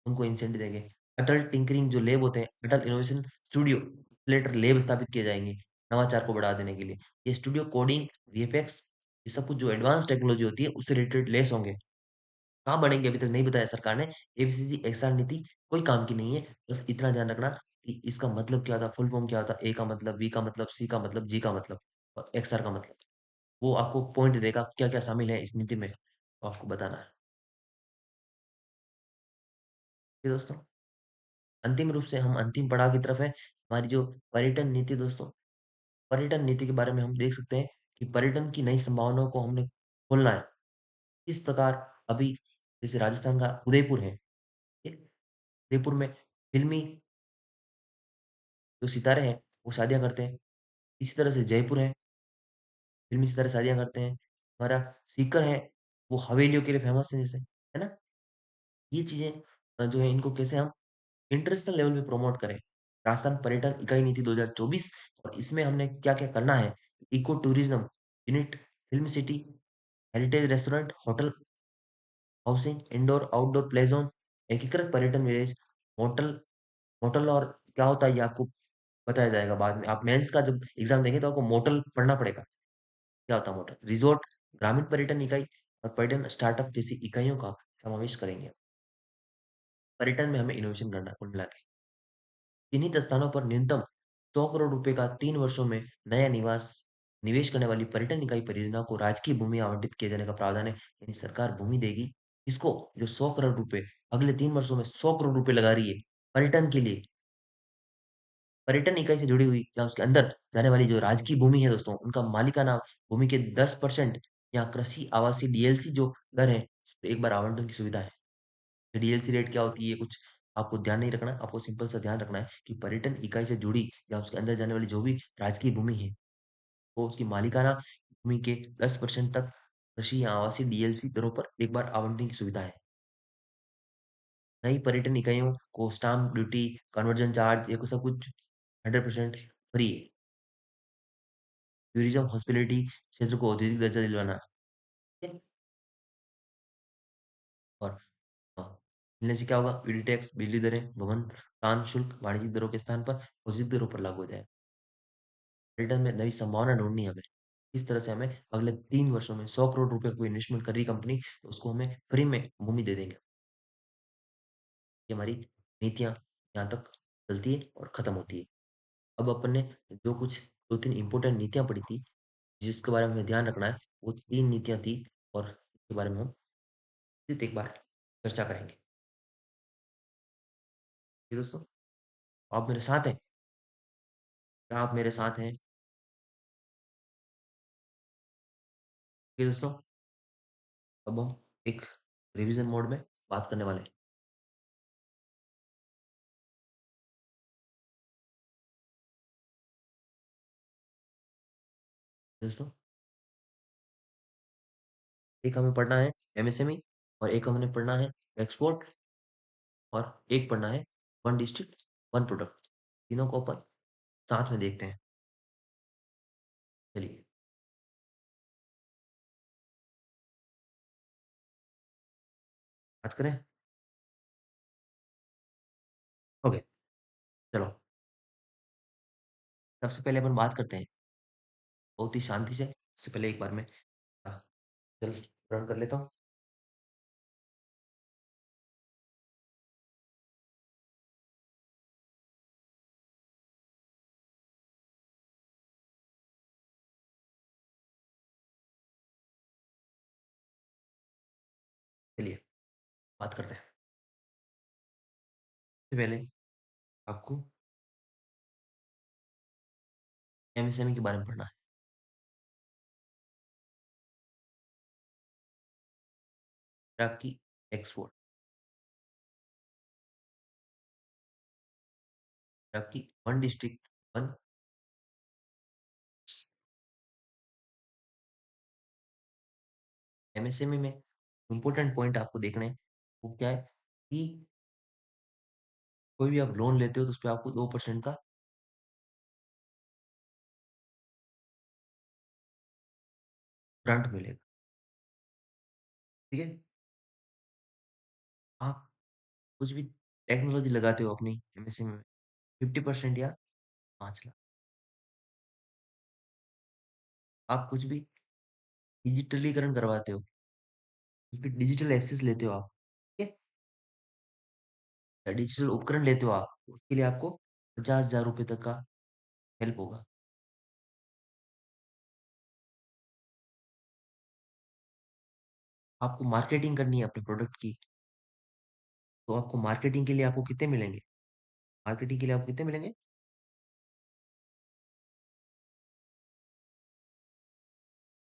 उनको इंसेंटिव देंगे। अटल टिंकरिंग जो लैब होते हैं, अटल इनोवेशन स्टूडियो, एक्सेलेरेटर लैब स्थापित किए जाएँगे, नवाचार को बढ़ावा देने के लिए। ये स्टूडियो कोडिंग, वीएफएक्स, ये सब कुछ जो एडवांस टेक्नोलॉजी होती है, उससे रिलेटेड लैस होंगे। कहाँ बढ़ेंगे अभी तक नहीं बताया सरकार ने। एबीसीसी एक्सआर नीति कोई काम की नहीं है। बस इतना ध्यान रखना कि इसका मतलब क्या होता है, फुल फॉर्म क्या होता है, ए का मतलब, बी का मतलब, सी का मतलब, जी का मतलब और एक्सआर का मतलब। वो आपको पॉइंट देगा क्या-क्या शामिल है इस नीति में, तो आपको बताना है। जी दोस्तों, अंतिम रूप से हम अंतिम पड़ाव की तरफ है। हमारी जो पर्यटन नीति दोस्तों, पर्यटन नीति के बारे में हम देख सकते हैं कि पर्यटन की नई संभावनाओं को हमने खोलना है। इस प्रकार अभी जैसे राजस्थान का उदयपुर है, ठीक? उदयपुर में फ़िल्मी जो सितारे हैं, वो शादियाँ करते हैं। इसी तरह से जयपुर है, फ़िल्मी सितारे शादियाँ करते हैं। हमारा सीकर है, वो हवेलियों के लिए फ़ेमस है जैसे, है ना? ये चीज़ें जो है इनको कैसे हम इंटरनेशनल लेवल पे प्रमोट करें। राजस्थान पर्यटन इकाई नीति 2024, और इसमें हमने क्या-क्या करना है? Eco tourism unit, film city, heritage restaurant, hotel, housing, indoor outdoor play zone, एकीकृत पर्यटन विलेज, होटल होटल और क्या होता है ये आपको बताया जाएगा बाद में। आप मेंस का जब एग्ज़ाम देंगे तो आपको मोटल पढ़ना पड़ेगा। क्या होता है मोटल? रिज़ॉर्ट, ग्रामीण पर्यटन इकाई और पर्यटन स्टार्टअप जैसी इकाइयों का समावेश करेंगे। पर्यटन में हमें इनोवेशन करना है कुल मिला के। चिन्हित स्थानों पर न्यूनतम 100 करोड़ रुपए का 3 वर्षों में नया निवेश करने वाली पर्यटन इकाई परियोजना को राजकीय भूमि आवंटित किए जाने का प्रावधान है। यानी सरकार भूमि देगी, इसको जो 100 करोड़ रुपए अगले 3 वर्षों में 100 करोड़ रुपए लगा रही है पर्यटन के लिए। पर्यटन इकाई से जुड़ी हुई या उसके अंदर जाने वाली जो राजकीय भूमि है दोस्तों, उनका मालिकाना भूमि के 10% या कृषि आवासीय डीएलसी जो दर है, उस पे एक बार आवंटन की सुविधा है। डीएलसी रेट क्या होती है, कुछ आपको ध्यान नहीं रखना है, आपको सिंपल सा ध्यान रखना है कि पर्यटन इकाई से जुड़ी या उसके अंदर जाने वाली जो भी राजकीय भूमि है, वो उसकी मालिकाना भूमि के 10% तक कृषि या आवासीय डीएलसी दरों पर एक बार आवंटन की सुविधा है। नई पर्यटन इकाइयों को स्टाम्प ड्यूटी, कन्वर्जन चार्ज, ये सब कुछ 100% फ्री है। टूरिज्म हॉस्पिटैलिटी क्षेत्र को औद्योगिक दर्जा दिलवाना, ठीक है? और मिलने से क्या होगा? पीडी टैक्स, बिजली दरें, भवन, पान शुल्क वाणिज्यिक दरों के स्थान पर औद्योगिक दरों पर लागू हो जाएगा। रिटर्न में नई संभावना ढूँढनी है हमें। इस तरह से हमें अगले 3 वर्षों में 100 करोड़ रुपए कोई इन्वेस्टमेंट कर रही है कंपनी, तो उसको हमें फ्री में भूमि दे देंगे। ये हमारी नीतियाँ यहाँ तक चलती है और खत्म होती है। अब अपन ने जो कुछ 2-3 इम्पोर्टेंट नीतियाँ पढ़ी थी, जिसके बारे में हमें ध्यान रखना है, वो 3 नीतियाँ थी। और के बारे में हम निश्चित एक बार चर्चा करेंगे। जी दोस्तों, आप मेरे साथ हैं? क्या आप मेरे साथ हैं? जी दोस्तों, अब हम एक रिवीजन मोड में बात करने वाले हैं। दोस्तों, एक हमें पढ़ना है एमएसएमई और एक हमने पढ़ना है एक्सपोर्ट और एक पढ़ना है वन डिस्ट्रिक्ट वन प्रोडक्ट। तीनों को अपन साथ में देखते हैं। चलिए, बात करें? ओके, चलो। सबसे पहले अपन बात करते हैं बहुत ही शांति से। इससे पहले एक बार मैं अ, चल रन कर लेता हूँ। चलिए, बात करते हैं। सबसे पहले आपको एमएसएमई के बारे में पढ़ना है। फिर आपकी एक्सपोर्ट, फिर आपकी वन डिस्ट्रिक्ट वन। एमएसएमई में इम्पोर्टेंट पॉइंट आपको देखना है, वो क्या है कि कोई भी आप लोन लेते हो तो उसपे आपको 2% का ग्रांट मिलेगा। ठीक है? आप कुछ भी टेक्नोलॉजी लगाते हो अपनी एमएसएमई में, 50% या 5 लाख। आप कुछ भी डिजिटलीकरण करवाते हो, उसकी डिजिटल एक्सेस लेते हो आप, ठीक है? या डिजिटल उपकरण लेते हो आप, उसके लिए आपको 50,000 रुपए तक का हेल्प होगा। आपको मार्केटिंग करनी है अपने प्रोडक्ट की, तो आपको मार्केटिंग के लिए आपको कितने मिलेंगे? मार्केटिंग के लिए आपको कितने मिलेंगे?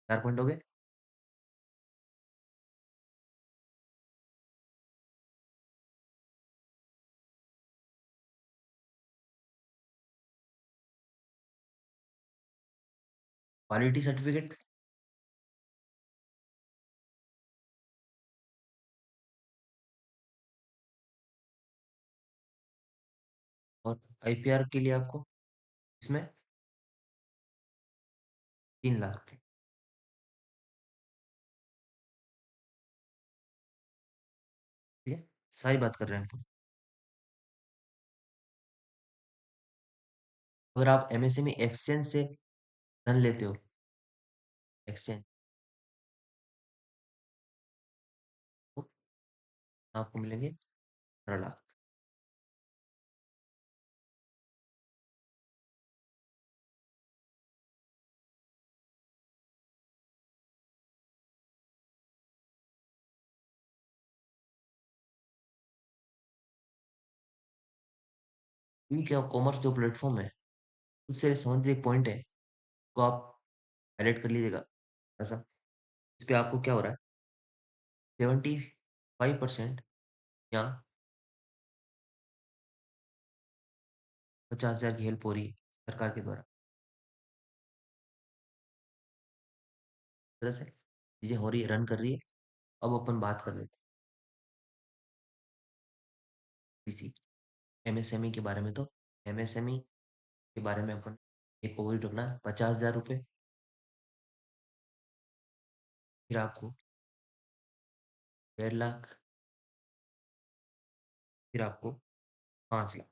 4 पॉइंट हो गए। क्वालिटी सर्टिफिकेट और आईपीआर के लिए आपको इसमें 3 लाख रुपए। ठीक है? सारी बात कर रहे हैं हम। अगर आप एमएसएमई एक्सचेंज से धन लेते हो, एक्सचेंज, तो आपको मिलेंगे 15 लाख। ई क्या कॉमर्स जो प्लेटफॉर्म है, उससे संबंधित एक पॉइंट है, तो आप हाईलाइट कर लीजिएगा। ऐसा इस पे आपको क्या हो रहा है, 75% या 50,000 की हेल्प हो रही है सरकार के द्वारा। इस तरह से चीजें हो रही है, रन कर रही है। अब अपन बात कर लेते हैं इसी एमएसएमई के बारे में। तो एमएसएमई के बारे में अपन एक ओवरव्यू रखना है, 50,000 रुपये। फिर आपको 1.5 लाख, फिर आपको 5 लाख,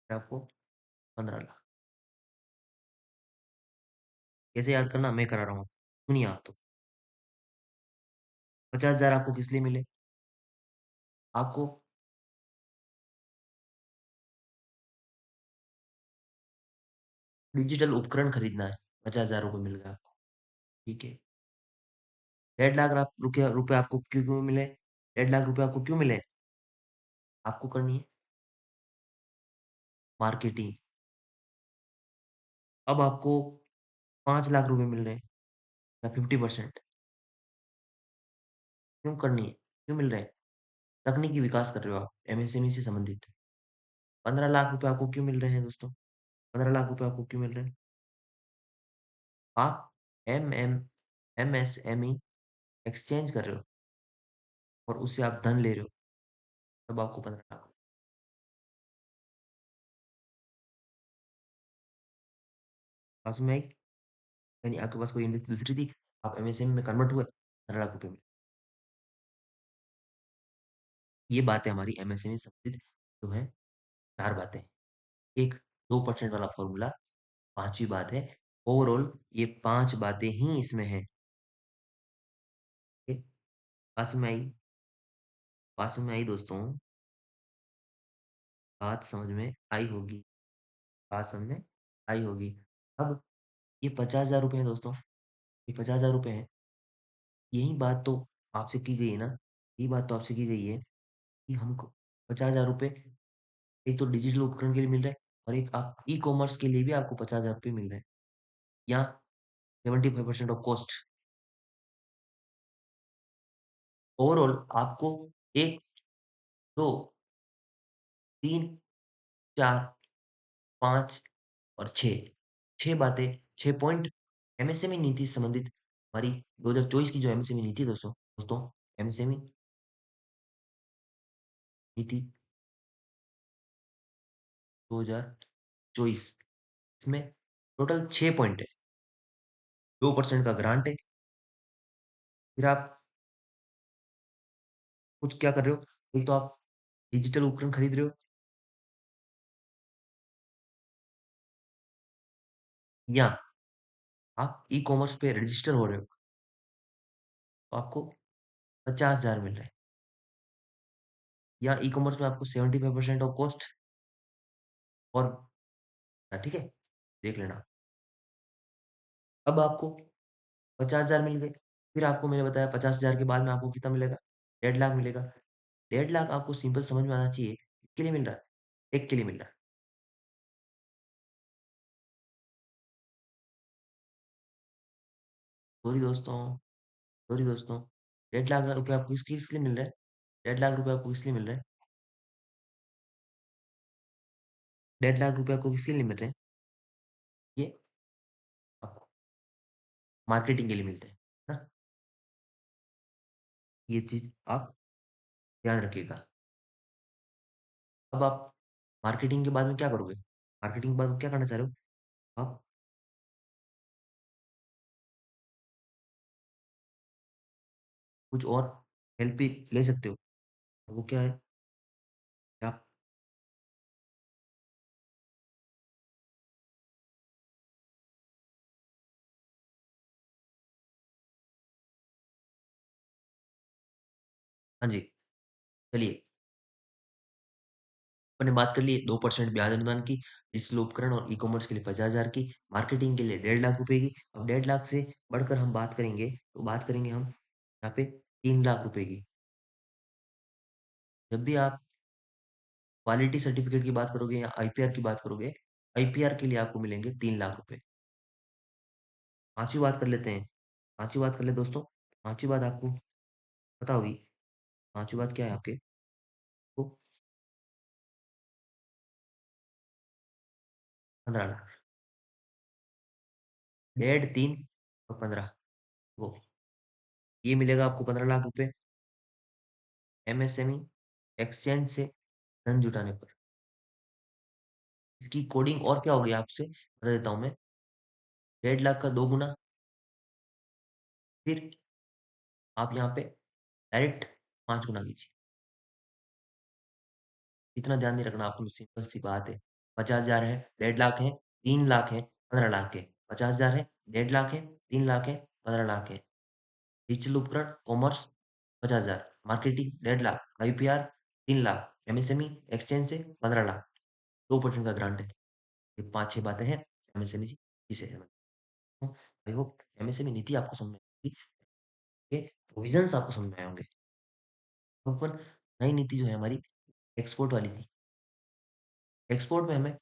फिर आपको 15 लाख। कैसे याद करना, मैं करा रहा हूँ, सुनिए आप। तो 50,000 आपको किस लिए मिले? आपको डिजिटल उपकरण खरीदना है। ₹50,000 मिल गए आपको, ठीक है। 1.5 लाख रुपया रुपए आपको क्यों क्यों मिले? 1.5 लाख रुपए आपको क्यों मिले? आपको करनी है मार्केटिंग। अब आपको 5 लाख रुपए मिल रहे हैं या 50%। क्यों करनी है? क्यों मिल रहे हैं? तकनीकी विकास कर रहे हो आप, एमएसएमई से संबंधित। 15 लाख रुपए आपको क्यों मिल रहे हैं दोस्तों? 15 लाख रुपए आपको क्यों मिल रहे हैं? आप एमएसएमई एक्सचेंज कर रहे हो और उससे आप धन ले रहे हो, तब आपको 15 लाख। पास में आई, यानी आपके पास कोई इन्वेस्ट दूसरी थी, आप एमएसएमई में कन्वर्ट हुए, 15 लाख रुपए मिले। ये बातें हमारी एमएसएमई से संबंधित जो है 4 बातें। एक 2% वाला फॉर्मूला, 5वीं बात है ओवरऑल ये 5 बातें ही इसमें हैं। ठीक है? पास में आई, पास में आई दोस्तों, बात समझ में आई होगी, बात समझ में आई होगी। अब ये 50,000 रुपए हैं दोस्तों, ये 50,000 रुपए हैं। यही बात तो आपसे की गई है ना, यही बात तो आपसे की गई है कि हमको 50,000 रुपए एक तो डिजिटल उपकरण के लिए मिल रहा है और एक आप ई कॉमर्स के लिए भी आपको 50,000 रुपए मिल रहे हैं। यहाँ 75% ऑफ कॉस्ट। ओवरऑल आपको 1, 2, 3, 4, 5 और 6, 6 बातें, 6 पॉइंट एमएसएमई नीति से संबंधित हमारी 2024 की जो एमएसएमई नीति है दोस्तों एमएसएमई नीति 2024, इसमें टोटल 6 पॉइंट है। 2% का ग्रांट है। फिर आप कुछ क्या कर रहे हो? एक तो आप डिजिटल उपकरण खरीद रहे हो या आप ई कॉमर्स पे रजिस्टर हो रहे हो, तो आपको 50,000 मिल रहे हैं। या ई कॉमर्स में आपको 75% ऑफ कॉस्ट और ठीक है, देख लेना। अब आपको 50,000 मिल गए, फिर आपको मैंने बताया 50,000 के बाद में आपको कितना मिलेगा? 1.5 लाख मिलेगा। 1.5 लाख आपको सिंपल समझ में आना चाहिए, किसके लिए मिल रहा है? एक के लिए मिल रहा है। सॉरी दोस्तों, सॉरी दोस्तों, 1.5 लाख रुपए आपको किस लिए मिल रहा है? 1.5 लाख रुपए आपको किस लिए मिल रहा है? 1.5 लाख रुपए आपको किसके लिए मिल रहे हैं? ये आपको मार्केटिंग के लिए मिलते हैं, है ना? ये चीज़ आप ध्यान रखिएगा। अब आप मार्केटिंग के बाद में क्या करोगे? मार्केटिंग के बाद में क्या करना चाह रहे हो? आप कुछ और हेल्प भी ले सकते हो। वो क्या है? कि आप हाँ जी, चलिए अपने बात कर लिए 2% ब्याज अनुदान की, डिजिटल उपकरण और ई-कॉमर्स के लिए 50,000 की, मार्केटिंग के लिए 1.5 लाख रुपए की। अब 1.5 लाख से बढ़कर हम बात करेंगे, तो बात करेंगे हम यहाँ पे 3 लाख रुपए की। जब भी आप क्वालिटी सर्टिफिकेट की बात करोगे या आईपीआर की बात करोगे, आईपीआर के लिए आपको मिलेंगे 3 लाख रुपए। 5वीं बात कर लेते हैं, 5वीं बात कर ले दोस्तों, 5वीं बात आपको पता होगी, 5वीं बात क्या है आपके? तो 15 लाख, डेढ़, 3 और 15 वो, ये मिलेगा आपको 15 लाख रुपए एमएसएमई एक्सचेंज से धन जुटाने पर। इसकी कोडिंग और क्या होगी आपसे बता देता हूँ मैं, 1.5 लाख का 2 गुना, फिर आप यहाँ पे डायरेक्ट 5 गुना कीजिए। इतना ध्यान नहीं रखना आपको, सिंपल सी बात है। 50,000 है, 1.5 लाख है, 3 लाख है, 15 लाख है। 50,000 है, 1.5 लाख है, 3 लाख है, 15 लाख है। डिजिटल उपकरण, commerce 50,000, marketing 1.5 lakh, IPR 3 lakh, MSME exchange से 15 लाख, 2% का ग्रांट है। ये 5-6 बातें हैं एमएसएमई जी, इसे तो आई होप एमएसएमई नीति आपको समझ में आई होगी, के प्रोविज़न्स आपको समझ में आए होंगे। तो अपन नई नीति जो है हमारी एक्सपोर्ट वाली थी। एक्सपोर्ट में हमें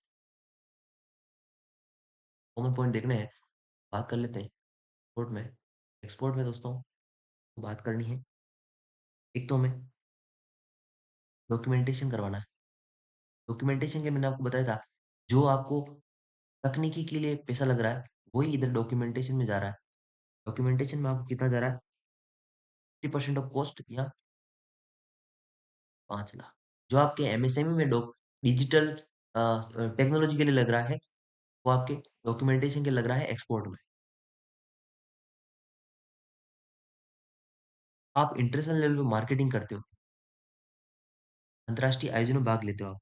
कॉमन पॉइंट देखने हैं, बात कर लेते हैं एक्सपोर्ट में। एक्सपोर्ट में दोस्तों बात करनी है, एक तो हमें डॉक्यूमेंटेशन करवाना है। डॉक्यूमेंटेशन के मैंने आपको बताया था, जो आपको तकनीकी के लिए पैसा लग रहा है, वही इधर डॉक्यूमेंटेशन में जा रहा है। डॉक्यूमेंटेशन में आपको कितना जा रहा है? 50% ऑफ कॉस्ट या 5 लाख। जो आपके एमएसएमई में डिजिटल टेक्नोलॉजी के लिए लग रहा है, वो आपके डॉक्यूमेंटेशन के लिए लग रहा है एक्सपोर्ट में। आप इंटरनेशनल लेवल पे मार्केटिंग करते हो, अंतर्राष्ट्रीय आयोजनों में भाग लेते हो आप,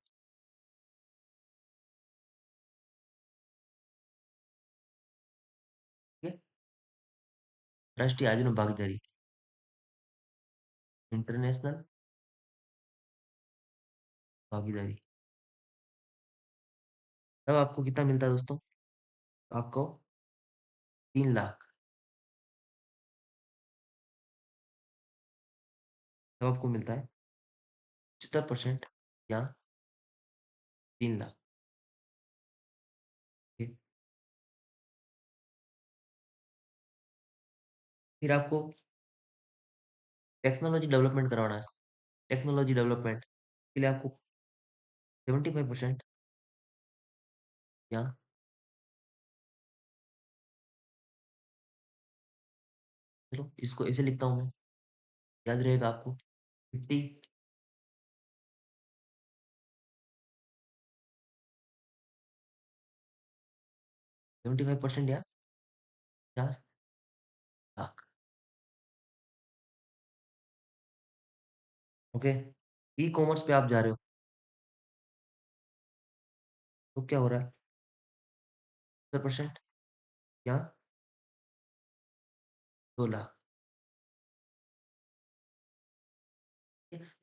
ठीक है? अंतर्राष्ट्रीय आयोजनों में भागीदारी, इंटरनेशनल भागीदारी। तब आपको कितना मिलता है दोस्तों? आपको 3 लाख, तब आपको मिलता है 75% या 3 लाख, ठीक है? फिर आपको टेक्नोलॉजी डेवलपमेंट करवाना है। टेक्नोलॉजी डेवलपमेंट के लिए आपको 75% या चलो इसको ऐसे लिखता हूँ मैं, याद रहेगा आपको 50 75% या 50 लाख। ओके, ई कॉमर्स पे आप जा रहे हो, तो क्या हो रहा है? 70% या 2 लाख।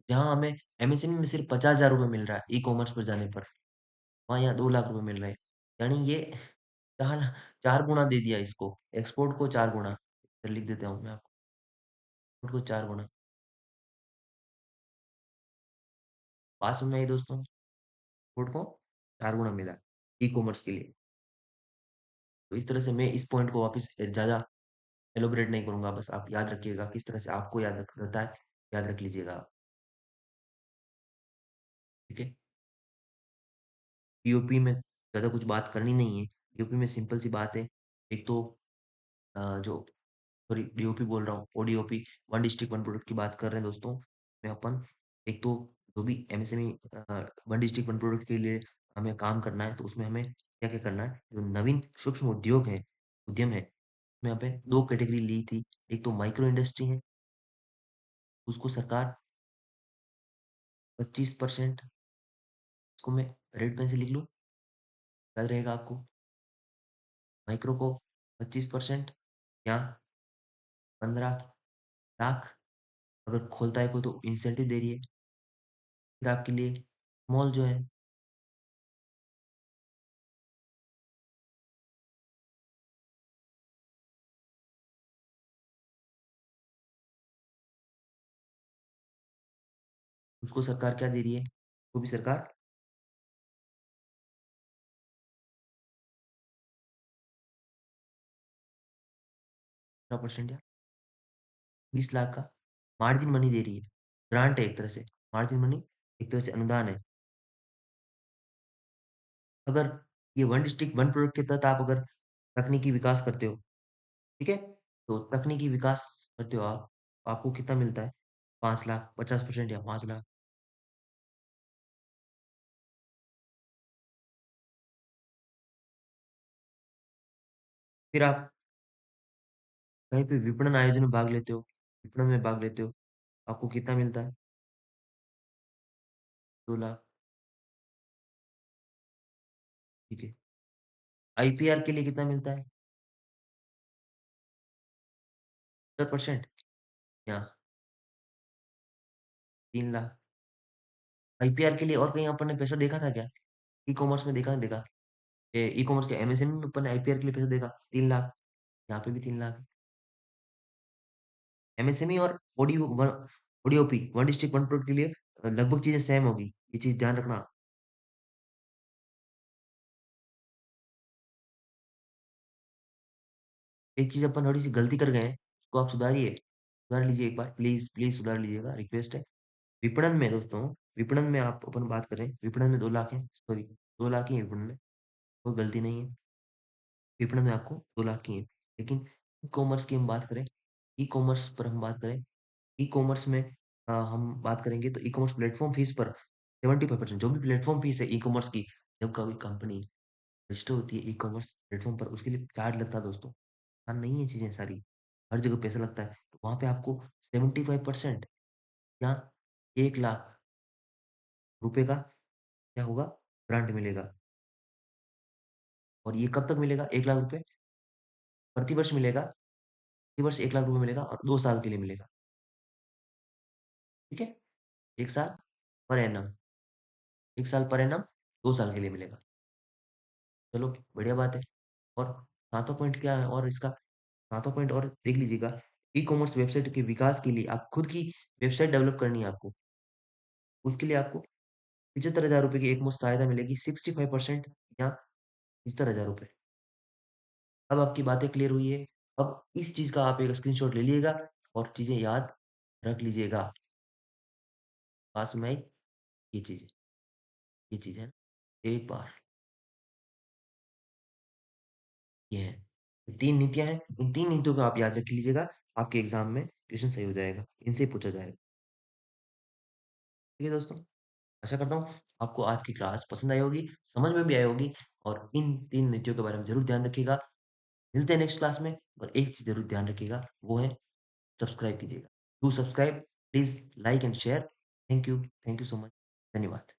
जहाँ हमें एमएसएमई में सिर्फ 50,000 रुपये मिल रहा है ई कॉमर्स पर जाने पर, वहाँ यहाँ 2 लाख रुपए मिल रहे हैं। यानी ये चार 4 गुना दे दिया इसको, एक्सपोर्ट को 4 गुना। इधर लिख देता हूँ मैं आपको, एक्सपोर्ट को 4 गुना। बात समझ में आई दोस्तों? एक्सपोर्ट को 4 गुना मिला ई कॉमर्स के लिए। तो इस तरह से मैं इस पॉइंट को वापस ज़्यादा एलोबरेट नहीं करूँगा, बस आप याद रखिएगा किस तरह से आपको याद रहता है, याद रख लीजिएगा आप, ठीक है? पीओपी में ज़्यादा कुछ बात करनी नहीं है, पीओपी में सिंपल सी बात है, एक तो जो सॉरी डीओपी बोल रहा हूँ, ODOP, one district one product की बात कर रहे हैं दोस्तों। में अपन एक तो जो भी MSME one district one product के लिए हमें काम करना है, तो उसमें हमें क्या-क्या करना है, जो नवीन सूक्ष्म उद्योग है, उद्यम है, उसमें यहाँ पे 2 कैटेगरी ली थी, एक तो माइक्रो इंडस्ट्री है, उसको सरकार 25% इसको मैं रेड पेन से लिख लूँ, याद रहेगा आपको? माइक्रो को 25% या 15 लाख, अगर खोलता है कोई तो इंसेंटिव दे रही है। फिर आपके लिए स्मॉल जो है, उसको सरकार क्या दे रही है? वो भी सरकार 15% या 20 लाख का मार्जिन मनी दे रही है। ग्रांट है एक तरह से, मार्जिन मनी एक तरह से अनुदान है। अगर ये वन डिस्ट्रिक्ट वन प्रोडक्ट के तहत आप अगर तकनीकी विकास करते हो, ठीक है? तो तकनीकी विकास करते हो आप, आपको कितना मिलता है? 5 लाख, 50% या 5 लाख। फिर आप कहीं पे विपणन आयोजन में भाग लेते हो, विपणन में भाग लेते हो, आपको कितना मिलता है? 2 लाख, ठीक है। आईपीआर के लिए कितना मिलता है? 70% या 3 लाख। आईपीआर के लिए और कहीं अपन ने पैसा देखा था क्या? ई-कॉमर्स में देखा देखा? ई-कॉमर्स के एमएसएमई में अपन ने आईपीआर के लिए पैसा देखा? 3 लाख। यहाँ पे भी 3 लाख है। एमएसएमई और ODOP, one district one product के लिए लगभग चीज़ें सेम होगी। ये चीज़ ध्यान रखना। एक चीज़ अपन थोड़ी-सी गलती कर गए हैं, उसको आप सुधारिए। सुधार लीजिए एक बार प्लीज़, प्लीज़ सुधार लीजिएगा, रिक्वेस्ट है। विपणन में दोस्तों, विपणन में आप अपन बात करें, विपणन में 2 लाख है, सॉरी 2 लाख ही है विपणन में, कोई गलती नहीं है। विपणन में आपको 2 लाख की है। लेकिन ई-कॉमर्स की हम बात करें, ई-कॉमर्स पर हम बात करें, ई-कॉमर्स में हम बात करेंगे तो ई-कॉमर्स प्लेटफ़ॉर्म फीस पर 75% जो भी प्लेटफ़ॉर्म फीस है ई-कॉमर्स की, जब कोई कंपनी रजिस्टर होती है ई-कॉमर्स प्लेटफ़ॉर्म पर, उसके लिए चार्ज लगता है दोस्तों। आसान नहीं है चीज़ें सारी, हर जगह पैसा लगता है। तो वहाँ पे आपको 75% या 1 लाख रुपए का क्या होगा ग्रांट मिलेगा। और ये कब तक मिलेगा 1 लाख रुपए? प्रतिवर्ष मिलेगा, प्रतिवर्ष 1 लाख रुपए मिलेगा और 2 साल के लिए मिलेगा। ठीक है? 1 साल पर एनम, 1 साल पर एनम 2 साल के लिए मिलेगा। चलो बढ़िया बात है। और 7वाँ पॉइंट क्या है और इसका 7वाँ पॉइंट और देख लीजिएगा, ई-कॉमर्स वेबसाइट के विकास के लिए आप खुद की वेबसाइट डेवलप करनी है आपको। उसके लिए आपको ₹75,000 की एकमुश्त सहायता मिलेगी, 65% या ₹75,000। अब आपकी बातें क्लियर हुई है। अब इस चीज़ का आप एक स्क्रीनशॉट ले लीजिएगा और चीज़ें याद रख लीजिएगा। पास में आई ये चीज़ है। एक बार ये है। 3 नीतियाँ हैं, इन 3 नीतियों को आप याद रख लीजिएगा, आपके एग्ज़ाम में क्वेश्चन सही हो जाएगा। इनसे ही पूछा जाएगा। ठीक है दोस्तों? आशा करता हूँ आपको आज की क्लास पसंद आई होगी, समझ में भी आई होगी और इन 3 नीतियों के बारे में ज़रूर ध्यान रखिएगा। मिलते हैं नेक्स्ट क्लास में और एक चीज़ ज़रूर ध्यान रखिएगा, वो है सब्सक्राइब कीजिएगा। Do subscribe, please like and share. Thank you so much. धन्यवाद।